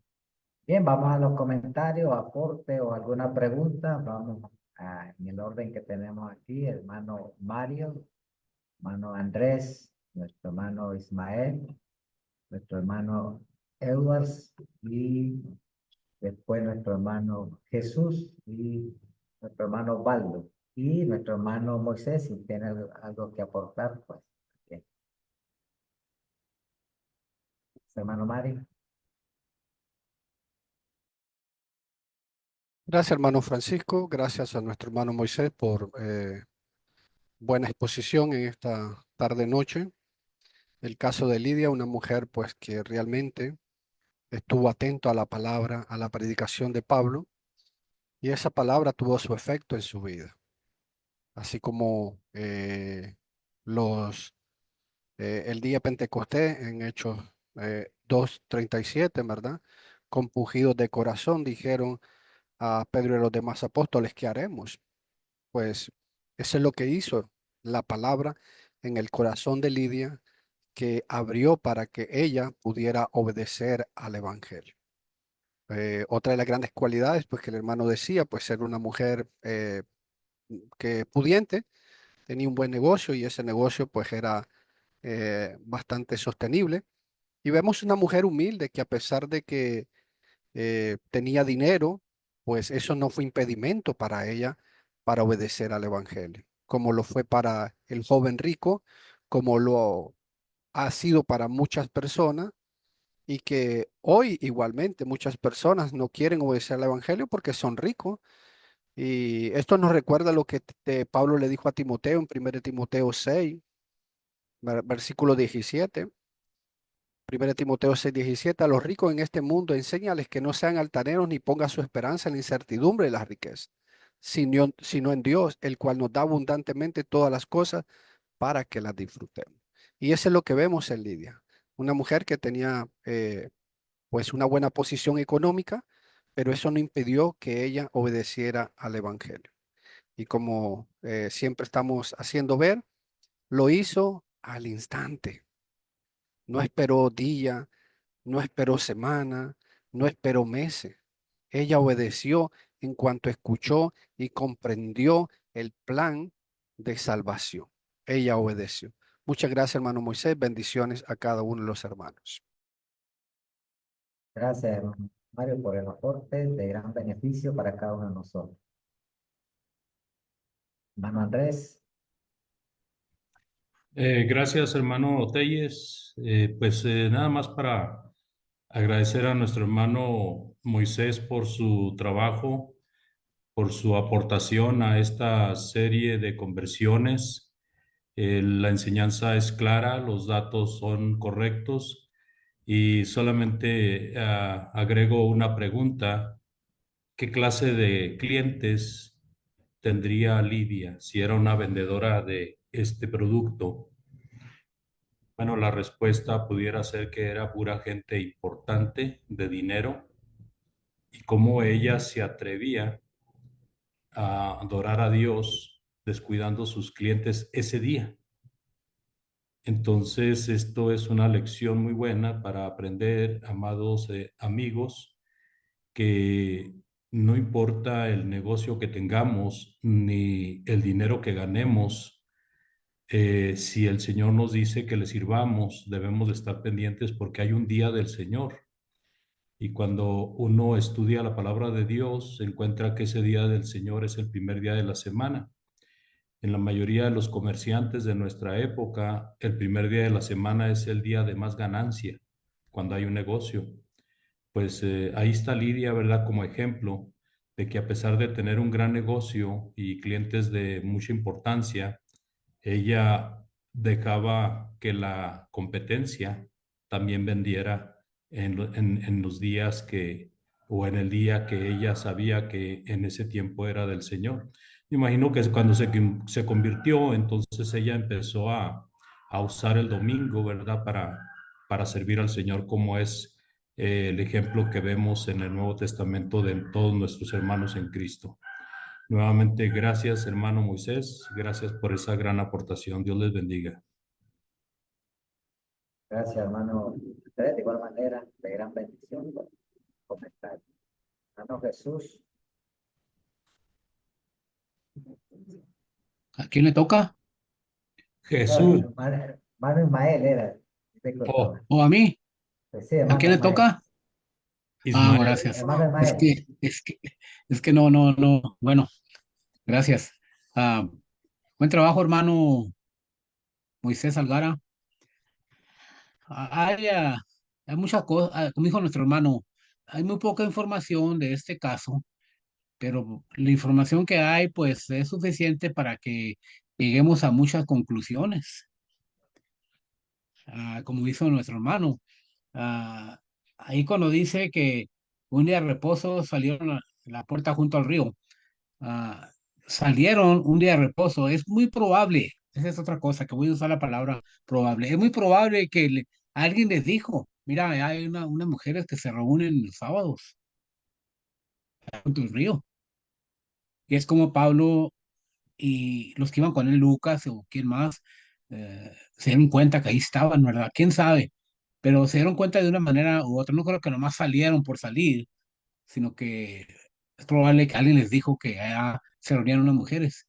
D: Bien, vamos a los comentarios, aporte o alguna pregunta. Vamos en el orden que tenemos aquí, hermano Mario, hermano Andrés, nuestro hermano Ismael, nuestro hermano Edwards y después nuestro hermano Jesús y nuestro hermano Baldo y nuestro hermano Moisés, si tiene algo que aportar, pues bien. Hermano Mario.
C: Gracias, hermano Francisco. Gracias a nuestro hermano Moisés por buena exposición en esta tarde-noche. El caso de Lidia, una mujer pues que realmente estuvo atento a la palabra, a la predicación de Pablo, y esa palabra tuvo su efecto en su vida. Así como el día de Pentecostés en Hechos 2:37, ¿verdad? Compungidos de corazón dijeron a Pedro y a los demás apóstoles, ¿qué haremos? Pues eso es lo que hizo la palabra en el corazón de Lidia, que abrió para que ella pudiera obedecer al evangelio. Otra de las grandes cualidades, pues que el hermano decía, pues ser una mujer que pudiente, tenía un buen negocio y ese negocio pues era bastante sostenible. Y vemos una mujer humilde que a pesar de que tenía dinero, pues eso no fue impedimento para ella para obedecer al evangelio, como lo fue para el joven rico, como lo ha sido para muchas personas y que hoy igualmente muchas personas no quieren obedecer al evangelio porque son ricos, Y esto nos recuerda lo que Pablo le dijo a Timoteo en 1 Timoteo 6, versículo 17. 1 Timoteo 6, 17. A los ricos en este mundo enséñales que no sean altaneros ni pongan su esperanza en la incertidumbre de las riquezas, sino en Dios, el cual nos da abundantemente todas las cosas para que las disfrutemos. Y eso es lo que vemos en Lidia, una mujer que tenía pues una buena posición económica, pero eso no impidió que ella obedeciera al Evangelio. Y como siempre estamos haciendo ver, lo hizo al instante. No esperó día, no esperó semana, no esperó meses. Ella obedeció en cuanto escuchó y comprendió el plan de salvación. Ella obedeció. Muchas gracias, hermano Moisés. Bendiciones a cada uno de los hermanos.
D: Gracias, hermano Mario, por el aporte de gran beneficio para cada uno de nosotros. Hermano Andrés,
B: Gracias, hermano Telles. Nada más para agradecer a nuestro hermano Moisés por su trabajo, por su aportación a esta serie de conversiones. La enseñanza es clara, los datos son correctos y solamente agrego una pregunta. ¿Qué clase de clientes tendría Lidia si era una vendedora de este producto? Bueno, la respuesta pudiera ser que era pura gente importante de dinero y cómo ella se atrevía a adorar a Dios descuidando sus clientes ese día. Entonces, esto es una lección muy buena para aprender, amados amigos, que no importa el negocio que tengamos ni el dinero que ganemos, si el Señor nos dice que le sirvamos, debemos de estar pendientes porque hay un día del Señor. Y cuando uno estudia la palabra de Dios, se encuentra que ese día del Señor es el primer día de la semana. En la mayoría de los comerciantes de nuestra época, el primer día de la semana es el día de más ganancia, cuando hay un negocio. Pues ahí está Lidia, ¿verdad? Como ejemplo de que a pesar de tener un gran negocio y clientes de mucha importancia, ella dejaba que la competencia también vendiera en los días o en el día que ella sabía que en ese tiempo era del Señor. Me imagino que cuando se convirtió, entonces ella empezó a usar el domingo, ¿verdad? Para servir al Señor, como es el ejemplo que vemos en el Nuevo Testamento de todos nuestros hermanos en Cristo. Nuevamente, gracias, hermano Moisés. Gracias por esa gran aportación. Dios les bendiga.
D: gracias, hermano Andrés, de igual manera, de gran bendición por comentar. Hermano Jesús,
F: ¿A quién le toca?
D: no,
B: Jesús.
D: hermano Ismael era, disculpa.
B: Oh,
F: ¿O a mí?
D: Sí,
F: ¿A quién
D: hermano
F: le
D: Ismael.
F: toca? Ah,
B: Ismael.
F: gracias.
D: Hermano
F: Es
D: Ismael,
F: que, es que, es que no. Bueno, gracias. Ah, buen trabajo, hermano Moisés Algara. Hay, hay muchas cosas, como dijo nuestro hermano, hay muy poca información de este caso, pero la información que hay, pues, es suficiente para que lleguemos a muchas conclusiones. Como dijo nuestro hermano. Ah, ahí cuando dice que un día de reposo salieron a la puerta junto al río, ah, salieron un día de reposo, es muy probable, esa es otra cosa que voy a usar la palabra probable, es muy probable que alguien les dijo, mira, hay unas mujeres que se reúnen los sábados junto al río, y es como Pablo y los que iban con él, Lucas o quién más, se dieron cuenta que ahí estaban, ¿verdad? ¿Quién sabe? Pero se dieron cuenta de una manera u otra. No creo que nomás salieron por salir, sino que es probable que alguien les dijo que allá se reunían unas mujeres.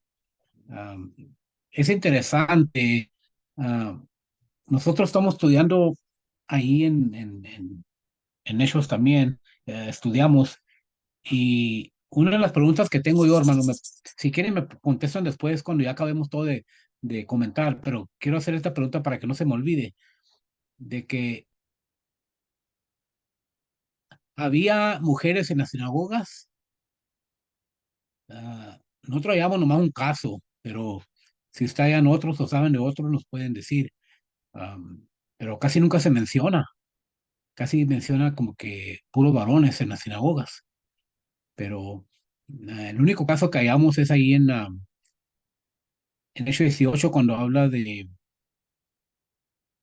F: Am, es interesante. am, Nosotros estamos estudiando ahí en Hechos también, estudiamos, y una de las preguntas que tengo yo, hermano, si quieren me contestan después cuando ya acabemos todo de comentar, pero quiero hacer esta pregunta para que no se me olvide, de que había mujeres en las sinagogas. nosotros hallamos nomás un caso, pero si ustedes hayan otros o saben de otros, nos pueden decir. Pero casi nunca se menciona, casi menciona como que puros varones en las sinagogas, pero el único caso que hallamos es ahí en Hechos 18 cuando habla de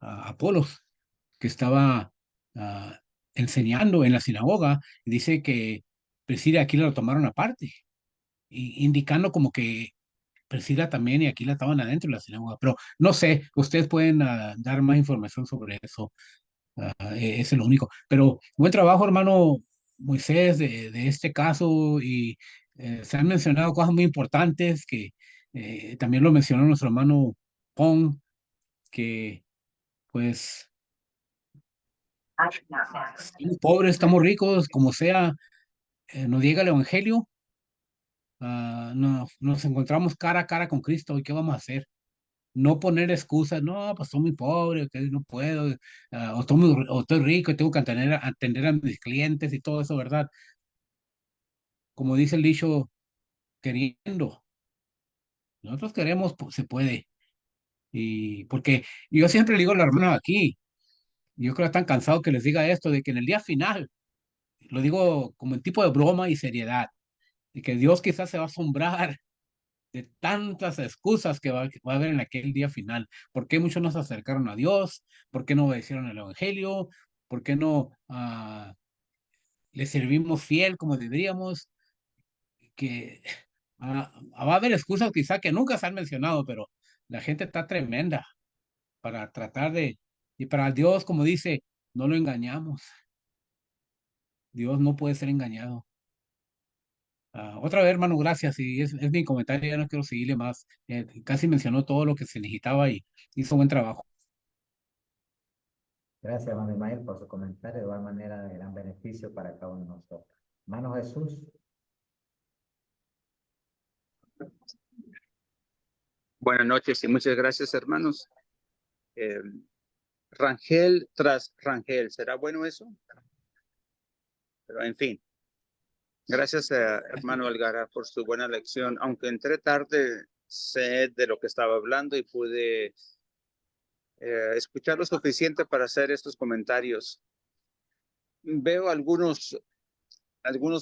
F: Apolos, que estaba ah, enseñando en la sinagoga, y dice que Priscila y Aquila lo tomaron aparte, indicando como que Priscila también y Aquila estaban adentro de la sinagoga, pero no sé, ustedes pueden dar más información sobre eso. Es lo único. Pero buen trabajo, hermano Moisés, de este caso, y se han mencionado cosas muy importantes que también lo mencionó nuestro hermano Pong, que pues estamos pobres, estamos ricos, como sea, nos llega el Evangelio, nos encontramos cara a cara con Cristo, ¿y qué vamos a hacer? No poner excusas, no, pues soy muy pobre, que no puedo, o estoy rico y tengo que atender a mis clientes y todo eso, ¿verdad? Como dice el dicho, queriendo. Nosotros queremos, pues, se puede. Y porque yo siempre le digo a los hermanos aquí, yo creo que están cansados que les diga esto, de que en el día final, lo digo como en tipo de broma y seriedad, y que Dios quizás se va a asombrar de tantas excusas que va a haber en aquel día final. ¿Por qué muchos no se acercaron a Dios? ¿Por qué no obedecieron el Evangelio? ¿Por qué no le servimos fiel como deberíamos? Que va a haber excusas quizá que nunca se han mencionado, pero la gente está tremenda para tratar y para Dios, como dice, no lo engañamos. Dios no puede ser engañado. Otra vez, hermano, gracias. Y es mi comentario, ya no quiero seguirle más. Casi mencionó todo lo que se necesitaba y hizo buen trabajo.
D: Gracias, hermano Ismael, por su comentario. De igual manera, de gran beneficio para cada uno de nosotros. Hermano Jesús.
G: Buenas noches y muchas gracias, hermanos. Rangel tras Rangel, ¿será bueno eso? Pero en fin, gracias, hermano Algara, por su buena lección. Aunque entré tarde, sé de lo que estaba hablando y pude escuchar lo suficiente para hacer estos comentarios. Veo algunos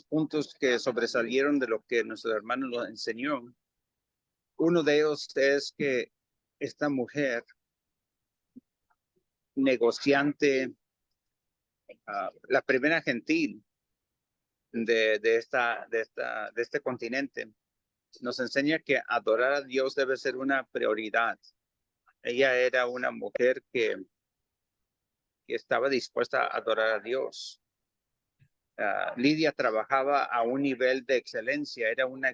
G: puntos que sobresalieron de lo que nuestro hermano nos enseñó. Uno de ellos es que esta mujer negociante, la primera gentil de este continente, nos enseña que adorar a Dios debe ser una prioridad. Ella era una mujer que estaba dispuesta a adorar a Dios. Lidia trabajaba a un nivel de excelencia, era una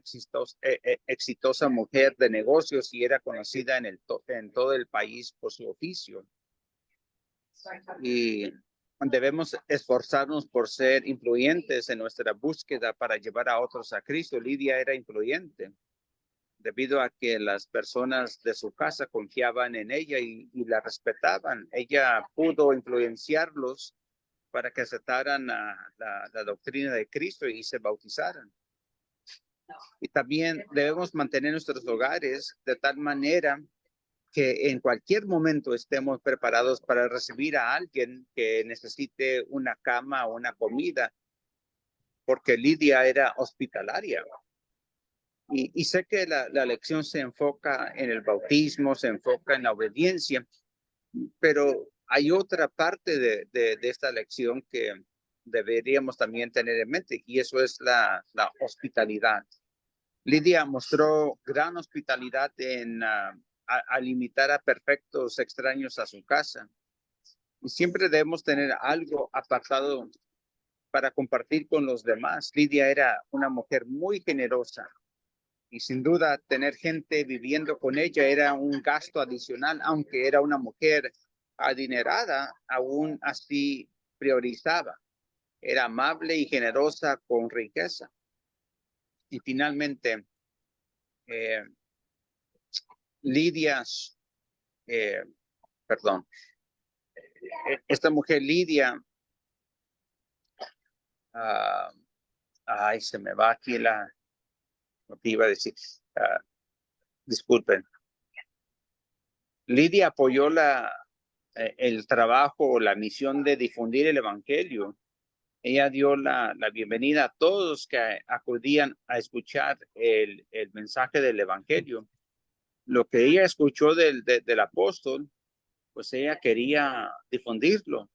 G: exitosa mujer de negocios y era conocida en todo el país por su oficio. Y debemos esforzarnos por ser influyentes en nuestra búsqueda para llevar a otros a Cristo. Lidia era influyente debido a que las personas de su casa confiaban en ella y la respetaban. Ella pudo influenciarlos para que aceptaran la doctrina de Cristo y se bautizaran. Y también debemos mantener nuestros hogares de tal manera que en cualquier momento estemos preparados para recibir a alguien que necesite una cama o una comida, porque Lidia era hospitalaria. Y sé que la lección se enfoca en el bautismo, se enfoca en la obediencia, pero hay otra parte de esta lección que deberíamos también tener en mente, y eso es la hospitalidad. Lidia mostró gran hospitalidad al invitar a perfectos extraños a su casa. Y siempre debemos tener algo apartado para compartir con los demás. Lidia era una mujer muy generosa y sin duda tener gente viviendo con ella era un gasto adicional, aunque era una mujer adinerada, aún así priorizaba. Era amable y generosa con riqueza. Y finalmente, Lidia, perdón, esta mujer Lidia, ay, se me va aquí lo que iba a decir. Disculpen. Lidia apoyó el trabajo o la misión de difundir el evangelio. Ella dio la bienvenida a todos que acudían a escuchar el mensaje del evangelio. Lo que ella escuchó del apóstol, pues ella quería difundirlo.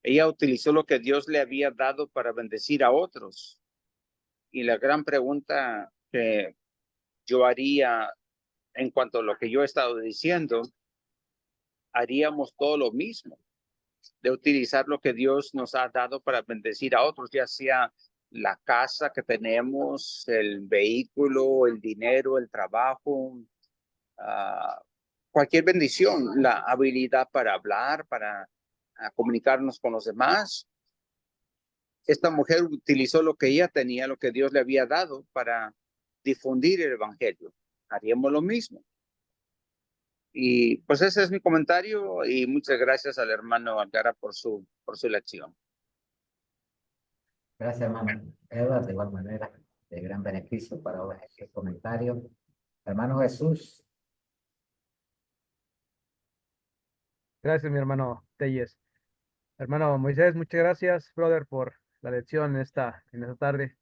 G: Ella utilizó lo que Dios le había dado para bendecir a otros. Y la gran pregunta que yo haría en cuanto a lo que yo he estado diciendo, haríamos todo lo mismo, de utilizar lo que Dios nos ha dado para bendecir a otros, ya sea la casa que tenemos, el vehículo, el dinero, el trabajo, cualquier bendición, la habilidad para hablar, para comunicarnos con los demás. Esta mujer utilizó lo que ella tenía, lo que Dios le había dado para difundir el evangelio. Haríamos lo mismo. Y pues ese es mi comentario y muchas gracias al hermano Algara por su lección.
D: Gracias, hermano Edward, de igual manera, de gran beneficio para este comentario. Hermano Jesús.
E: Gracias, mi hermano Telles. Hermano Moisés, muchas gracias, brother, por la lección en esta tarde,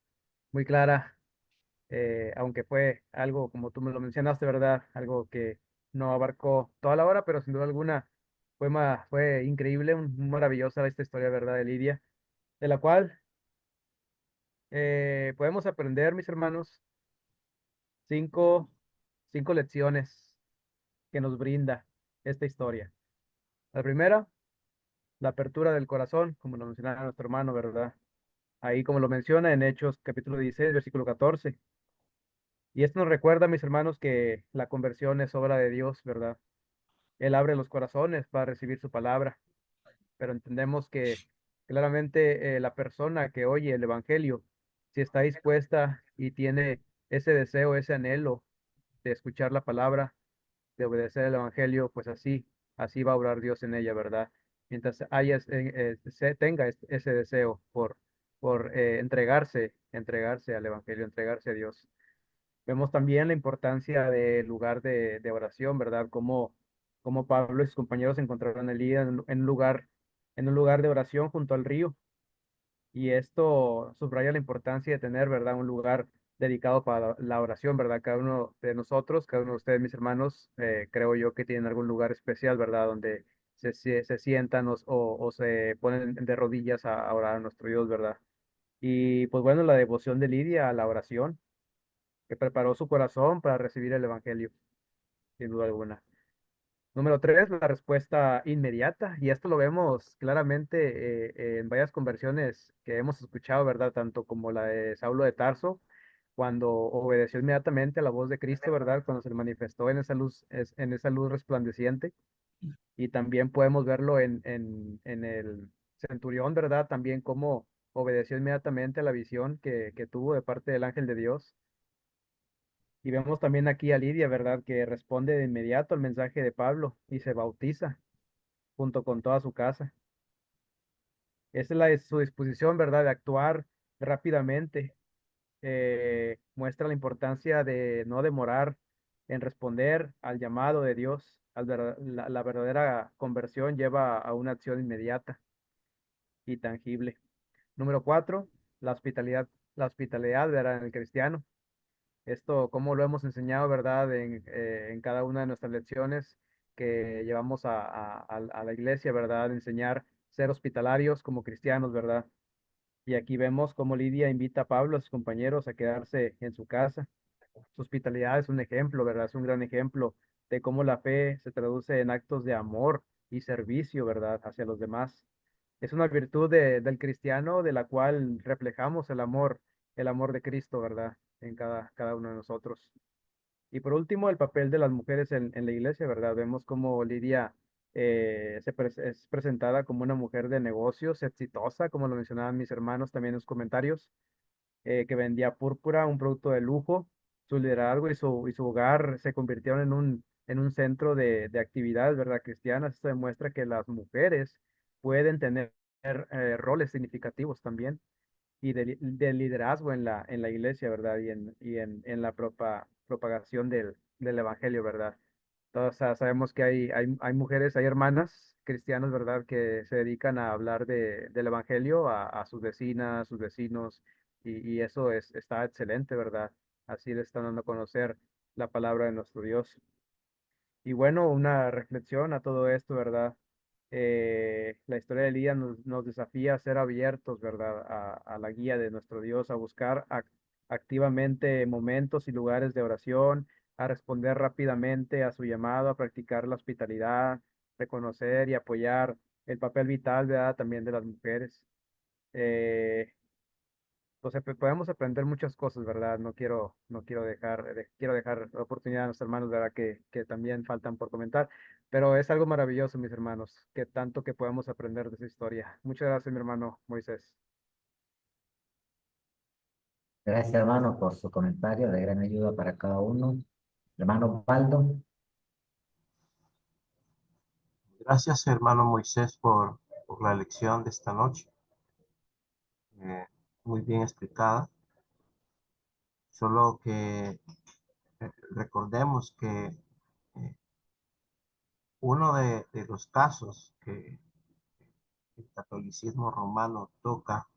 E: muy clara, aunque fue algo, como tú me lo mencionaste, ¿verdad? Algo que no abarcó toda la hora, pero sin duda alguna fue increíble, maravillosa esta historia, ¿verdad? De Lidia, de la cual podemos aprender, mis hermanos, cinco, cinco lecciones que nos brinda esta historia. La primera, la apertura del corazón, como lo mencionaba nuestro hermano, ¿verdad? Ahí como lo menciona en Hechos capítulo 16, versículo 14. Y esto nos recuerda, mis hermanos, que la conversión es obra de Dios, ¿verdad? Él abre los corazones para recibir su palabra, pero entendemos que claramente la persona que oye el Evangelio, si está dispuesta y tiene ese deseo, ese anhelo de escuchar la palabra, de obedecer el Evangelio, pues así va a obrar Dios en ella, ¿verdad? Mientras tenga ese deseo por entregarse al Evangelio, entregarse a Dios. Vemos también la importancia del lugar de oración, ¿verdad? Como Pablo y sus compañeros se encontraron en Lida en un lugar de oración junto al río. Y esto subraya la importancia de tener, ¿verdad? Un lugar dedicado para la oración, ¿verdad? Cada uno de nosotros, cada uno de ustedes, mis hermanos, creo yo que tienen algún lugar especial, ¿verdad? Donde se sientan o se ponen de rodillas a orar a nuestro Dios, ¿verdad? Y pues bueno, la devoción de Lidia a la oración, que preparó su corazón para recibir el Evangelio, sin duda alguna. Número tres, la respuesta inmediata, y esto lo vemos claramente en varias conversiones que hemos escuchado, ¿verdad? Tanto como la de Saulo de Tarso, cuando obedeció inmediatamente a la voz de Cristo, ¿verdad? Cuando se le manifestó en esa luz, en esa luz resplandeciente, y también podemos verlo en el centurión, ¿verdad? También cómo obedeció inmediatamente a la visión que tuvo de parte del ángel de Dios. Y vemos también aquí a Lidia, ¿verdad? Que responde de inmediato al mensaje de Pablo y se bautiza junto con toda su casa. Esa es su disposición, ¿verdad? De actuar rápidamente. Muestra la importancia de no demorar en responder al llamado de Dios. La verdadera conversión lleva a una acción inmediata y tangible. Número cuatro, la hospitalidad, ¿verdad? En el cristiano. Esto, como lo hemos enseñado, ¿verdad? En cada una de nuestras lecciones que llevamos a la iglesia, ¿verdad? Enseñar ser hospitalarios como cristianos, ¿verdad? Y aquí vemos cómo Lidia invita a Pablo, a sus compañeros, a quedarse en su casa. Su hospitalidad es un ejemplo, ¿verdad? Es un gran ejemplo de cómo la fe se traduce en actos de amor y servicio, ¿verdad? Hacia los demás. Es una virtud del cristiano de la cual reflejamos el amor de Cristo, ¿verdad? En cada uno de nosotros. Y por último, el papel de las mujeres en la iglesia, ¿verdad? Vemos cómo Lidia es presentada como una mujer de negocios exitosa, como lo mencionaban mis hermanos también en los comentarios, que vendía púrpura, un producto de lujo. Su liderazgo y su hogar se convirtieron en un centro de actividades, ¿verdad? Cristianas. Esto demuestra que las mujeres pueden tener roles significativos también. del liderazgo en la iglesia, ¿verdad? En la propagación del evangelio, ¿verdad? Todos sabemos que hay mujeres, hay hermanas cristianas, ¿verdad? Que se dedican a hablar del evangelio a sus vecinas, sus vecinos, y eso está excelente, ¿verdad? Así le están dando a conocer la palabra de nuestro Dios. Y bueno, una reflexión a todo esto, ¿verdad? La historia de Elías nos desafía a ser abiertos, ¿verdad? A la guía de nuestro Dios, a buscar activamente momentos y lugares de oración, a responder rápidamente a su llamado, a practicar la hospitalidad, reconocer y apoyar el papel vital, ¿verdad? También de las mujeres. Eh, pues podemos aprender muchas cosas, ¿verdad? No quiero quiero dejar la oportunidad a nuestros hermanos, ¿verdad? Que también faltan por comentar, pero es algo maravilloso, mis hermanos, que tanto que podemos aprender de esa historia. Muchas gracias, mi hermano Moisés.
D: Gracias, hermano, por su comentario de gran ayuda para cada uno. Hermano Osvaldo,
H: Gracias, hermano Moisés, por la lección de esta noche. Muy bien explicada. Solo que recordemos que uno de los casos que el catolicismo romano toca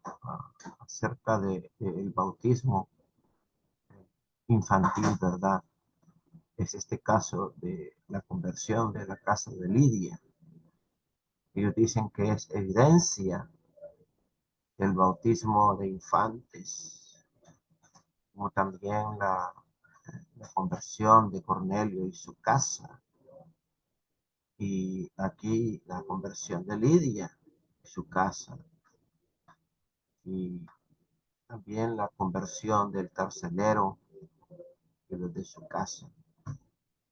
H: acerca del bautismo infantil, ¿verdad? Es este caso de la conversión de la casa de Lidia. Ellos dicen que es evidencia del bautismo de infantes, como también la conversión de Cornelio y su casa, y aquí la conversión de Lidia y su casa, y también la conversión del carcelero y los de su casa.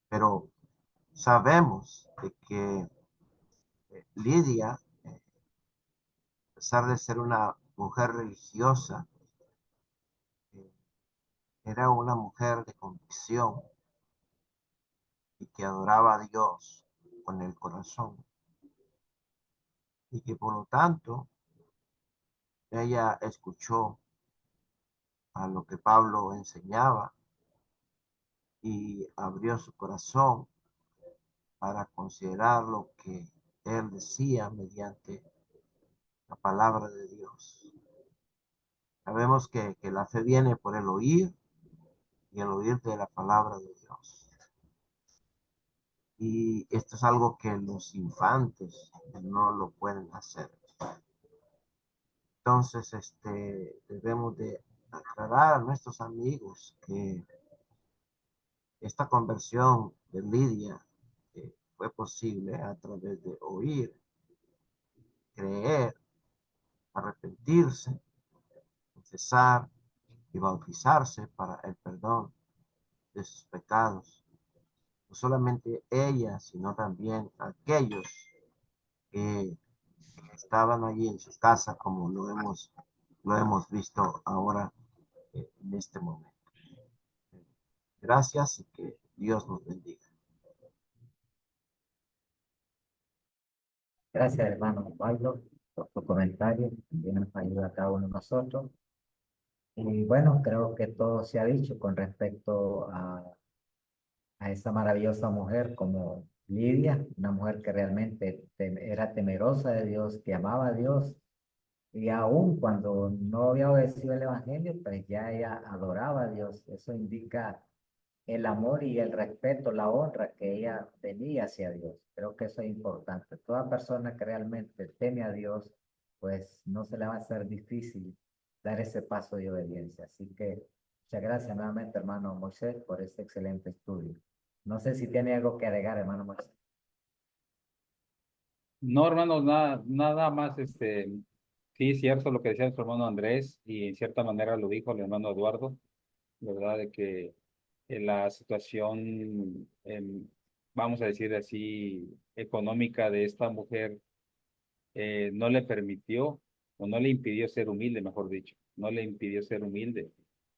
H: Pero sabemos de que Lidia, a pesar de ser una mujer religiosa, eh, era una mujer de convicción y que adoraba a Dios con el corazón, y que por lo tanto ella escuchó a lo que Pablo enseñaba y abrió su corazón para considerar lo que él decía mediante la palabra de Dios. Sabemos que la fe viene por el oír y el oír de la palabra de Dios. Y esto es algo que los infantes no lo pueden hacer. Entonces, debemos de aclarar a nuestros amigos que esta conversión de Lidia fue posible a través de oír, creer, arrepentirse, confesar y bautizarse para el perdón de sus pecados. No solamente ella, sino también aquellos que estaban allí en su casa, como lo hemos visto ahora en este momento. Gracias y que Dios nos bendiga.
D: gracias, hermano Osvaldo, por tu comentario. También nos ayuda a cada uno de nosotros. Y bueno, creo que todo se ha dicho con respecto a esa maravillosa mujer como Lidia, una mujer que realmente era temerosa de Dios, que amaba a Dios, y aun cuando no había obedecido el Evangelio, pues ya ella adoraba a Dios. Eso indica el amor y el respeto, la honra que ella tenía hacia Dios. Creo que eso es importante. Toda persona que realmente teme a Dios, pues no se le va a hacer difícil dar ese paso de obediencia. Así que muchas gracias nuevamente, hermano Moisés, por este excelente estudio. No sé si tiene algo que agregar, hermano Moisés.
A: No, hermanos, nada más, sí, es cierto lo que decía nuestro hermano Andrés, y en cierta manera lo dijo el hermano Eduardo, ¿verdad? De que la situación, vamos a decir así, económica de esta mujer no le permitió, o no le impidió ser humilde, mejor dicho, no le impidió ser humilde.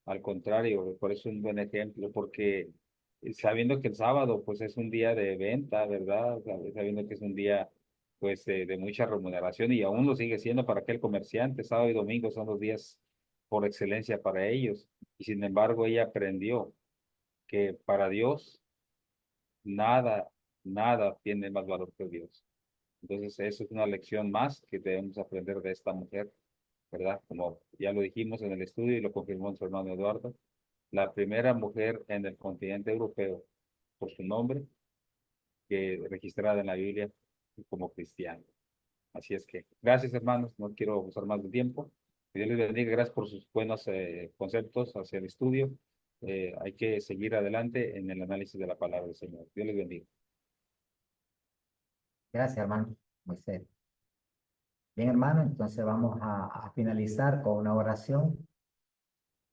A: Al contrario, por eso es un buen ejemplo, porque sabiendo que el sábado pues es un día de venta, ¿verdad? Sabiendo que es un día pues de mucha remuneración, y aún lo sigue siendo para aquel comerciante. Sábado y domingo son los días por excelencia para ellos. Y sin embargo, ella aprendió que para Dios nada, nada tiene más valor que Dios. Entonces, eso es una lección más que debemos aprender de esta mujer, ¿verdad? Como ya lo dijimos en el estudio y lo confirmó nuestro hermano Eduardo, la primera mujer en el continente europeo, por su nombre, que registrada en la Biblia como cristiana. Así es que, gracias hermanos, no quiero usar más de tiempo. Que Dios les bendiga, gracias por sus buenos conceptos hacia el estudio. Hay que seguir adelante en el análisis de la palabra del Señor. Dios les bendiga.
D: Gracias, hermano Moisés. Bien, hermano, entonces vamos a finalizar con una oración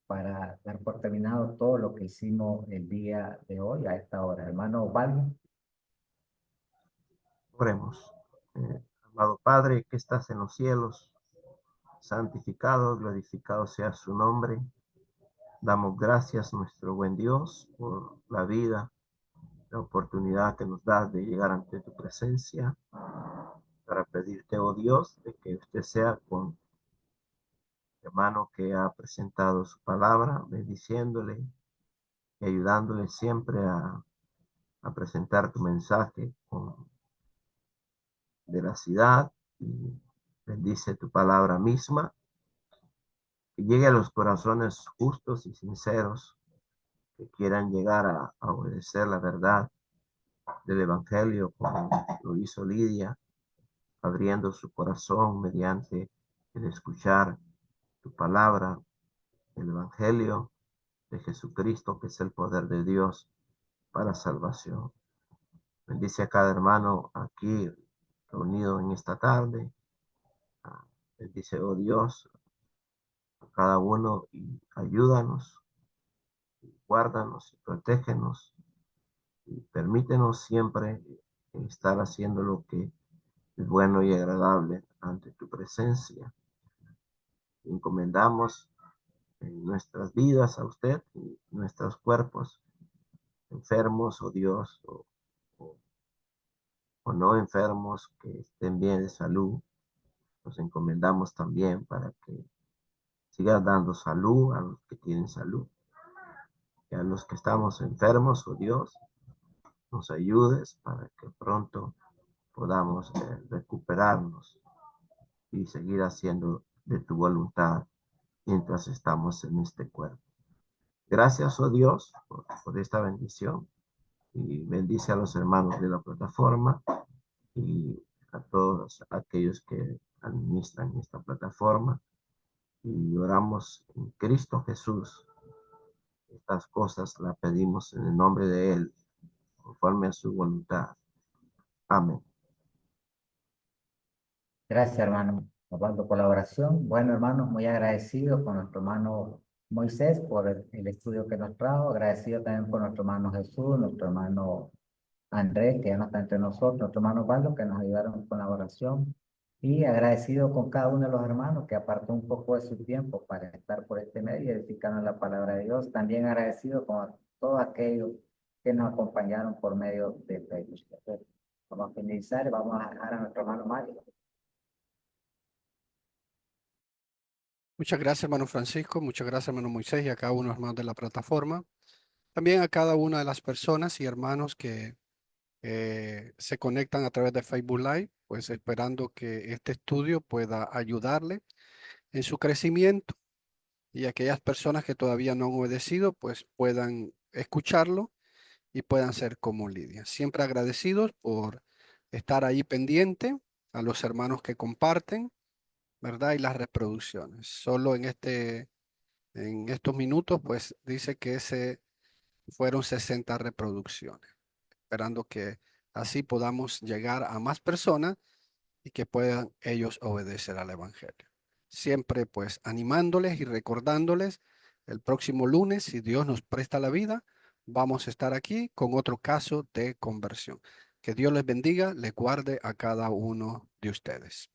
D: para dar por terminado todo lo que hicimos el día de hoy a esta hora. Hermano Osvaldo.
H: Oremos. Amado Padre que estás en los cielos, santificado, glorificado sea su nombre. Damos gracias, nuestro buen Dios, por la vida, la oportunidad que nos das de llegar ante tu presencia para pedirte, oh Dios, de que usted sea con el hermano que ha presentado su palabra, bendiciéndole y ayudándole siempre a presentar tu mensaje con veracidad, y bendice tu palabra misma, que llegue a los corazones justos y sinceros que quieran llegar a obedecer la verdad del Evangelio, como lo hizo Lidia, abriendo su corazón mediante el escuchar tu palabra, el Evangelio de Jesucristo, que es el poder de Dios para salvación. Bendice a cada hermano aquí reunido en esta tarde. Bendice, oh Dios, a cada uno y ayúdanos, guárdanos y protégenos y permítenos siempre estar haciendo lo que es bueno y agradable ante tu presencia. Encomendamos nuestras vidas a usted y nuestros cuerpos enfermos, oh Dios, o no enfermos, que estén bien de salud. Nos encomendamos también para que sigas dando salud a los que tienen salud. Y a los que estamos enfermos, oh Dios, nos ayudes para que pronto podamos recuperarnos y seguir haciendo de tu voluntad mientras estamos en este cuerpo. Gracias, oh Dios, por esta bendición, y bendice a los hermanos de la plataforma y a todos aquellos que administran esta plataforma, y oramos en Cristo Jesús. Estas cosas las pedimos en el nombre de Él, conforme a su voluntad. Amén.
D: Gracias, hermano Osvaldo, por la oración. Bueno, hermanos, muy agradecidos con nuestro hermano Moisés por el estudio que nos trajo. Agradecido también por nuestro hermano Jesús, nuestro hermano Andrés, que ya no está entre nosotros, nuestro hermano Osvaldo, que nos ayudaron con la oración. Y agradecido con cada uno de los hermanos que apartó un poco de su tiempo para estar por este medio y edificarnos la palabra de Dios. También agradecido con todos aquellos que nos acompañaron por medio de Facebook. Vamos a finalizar y vamos a dejar a nuestro hermano Mario.
C: Muchas gracias, hermano Francisco. Muchas gracias, hermano Moisés, y a cada uno de los hermanos de la plataforma. También a cada una de las personas y hermanos que se conectan a través de Facebook Live, pues esperando que este estudio pueda ayudarle en su crecimiento, y aquellas personas que todavía no han obedecido, pues puedan escucharlo y puedan ser como Lidia. Siempre agradecidos por estar ahí pendiente, a los hermanos que comparten, ¿verdad? Y las reproducciones. Solo en estos minutos, pues dice que fueron 60 reproducciones, esperando que así podamos llegar a más personas y que puedan ellos obedecer al Evangelio. Siempre pues animándoles y recordándoles, el próximo lunes, si Dios nos presta la vida, vamos a estar aquí con otro caso de conversión. Que Dios les bendiga, les guarde a cada uno de ustedes.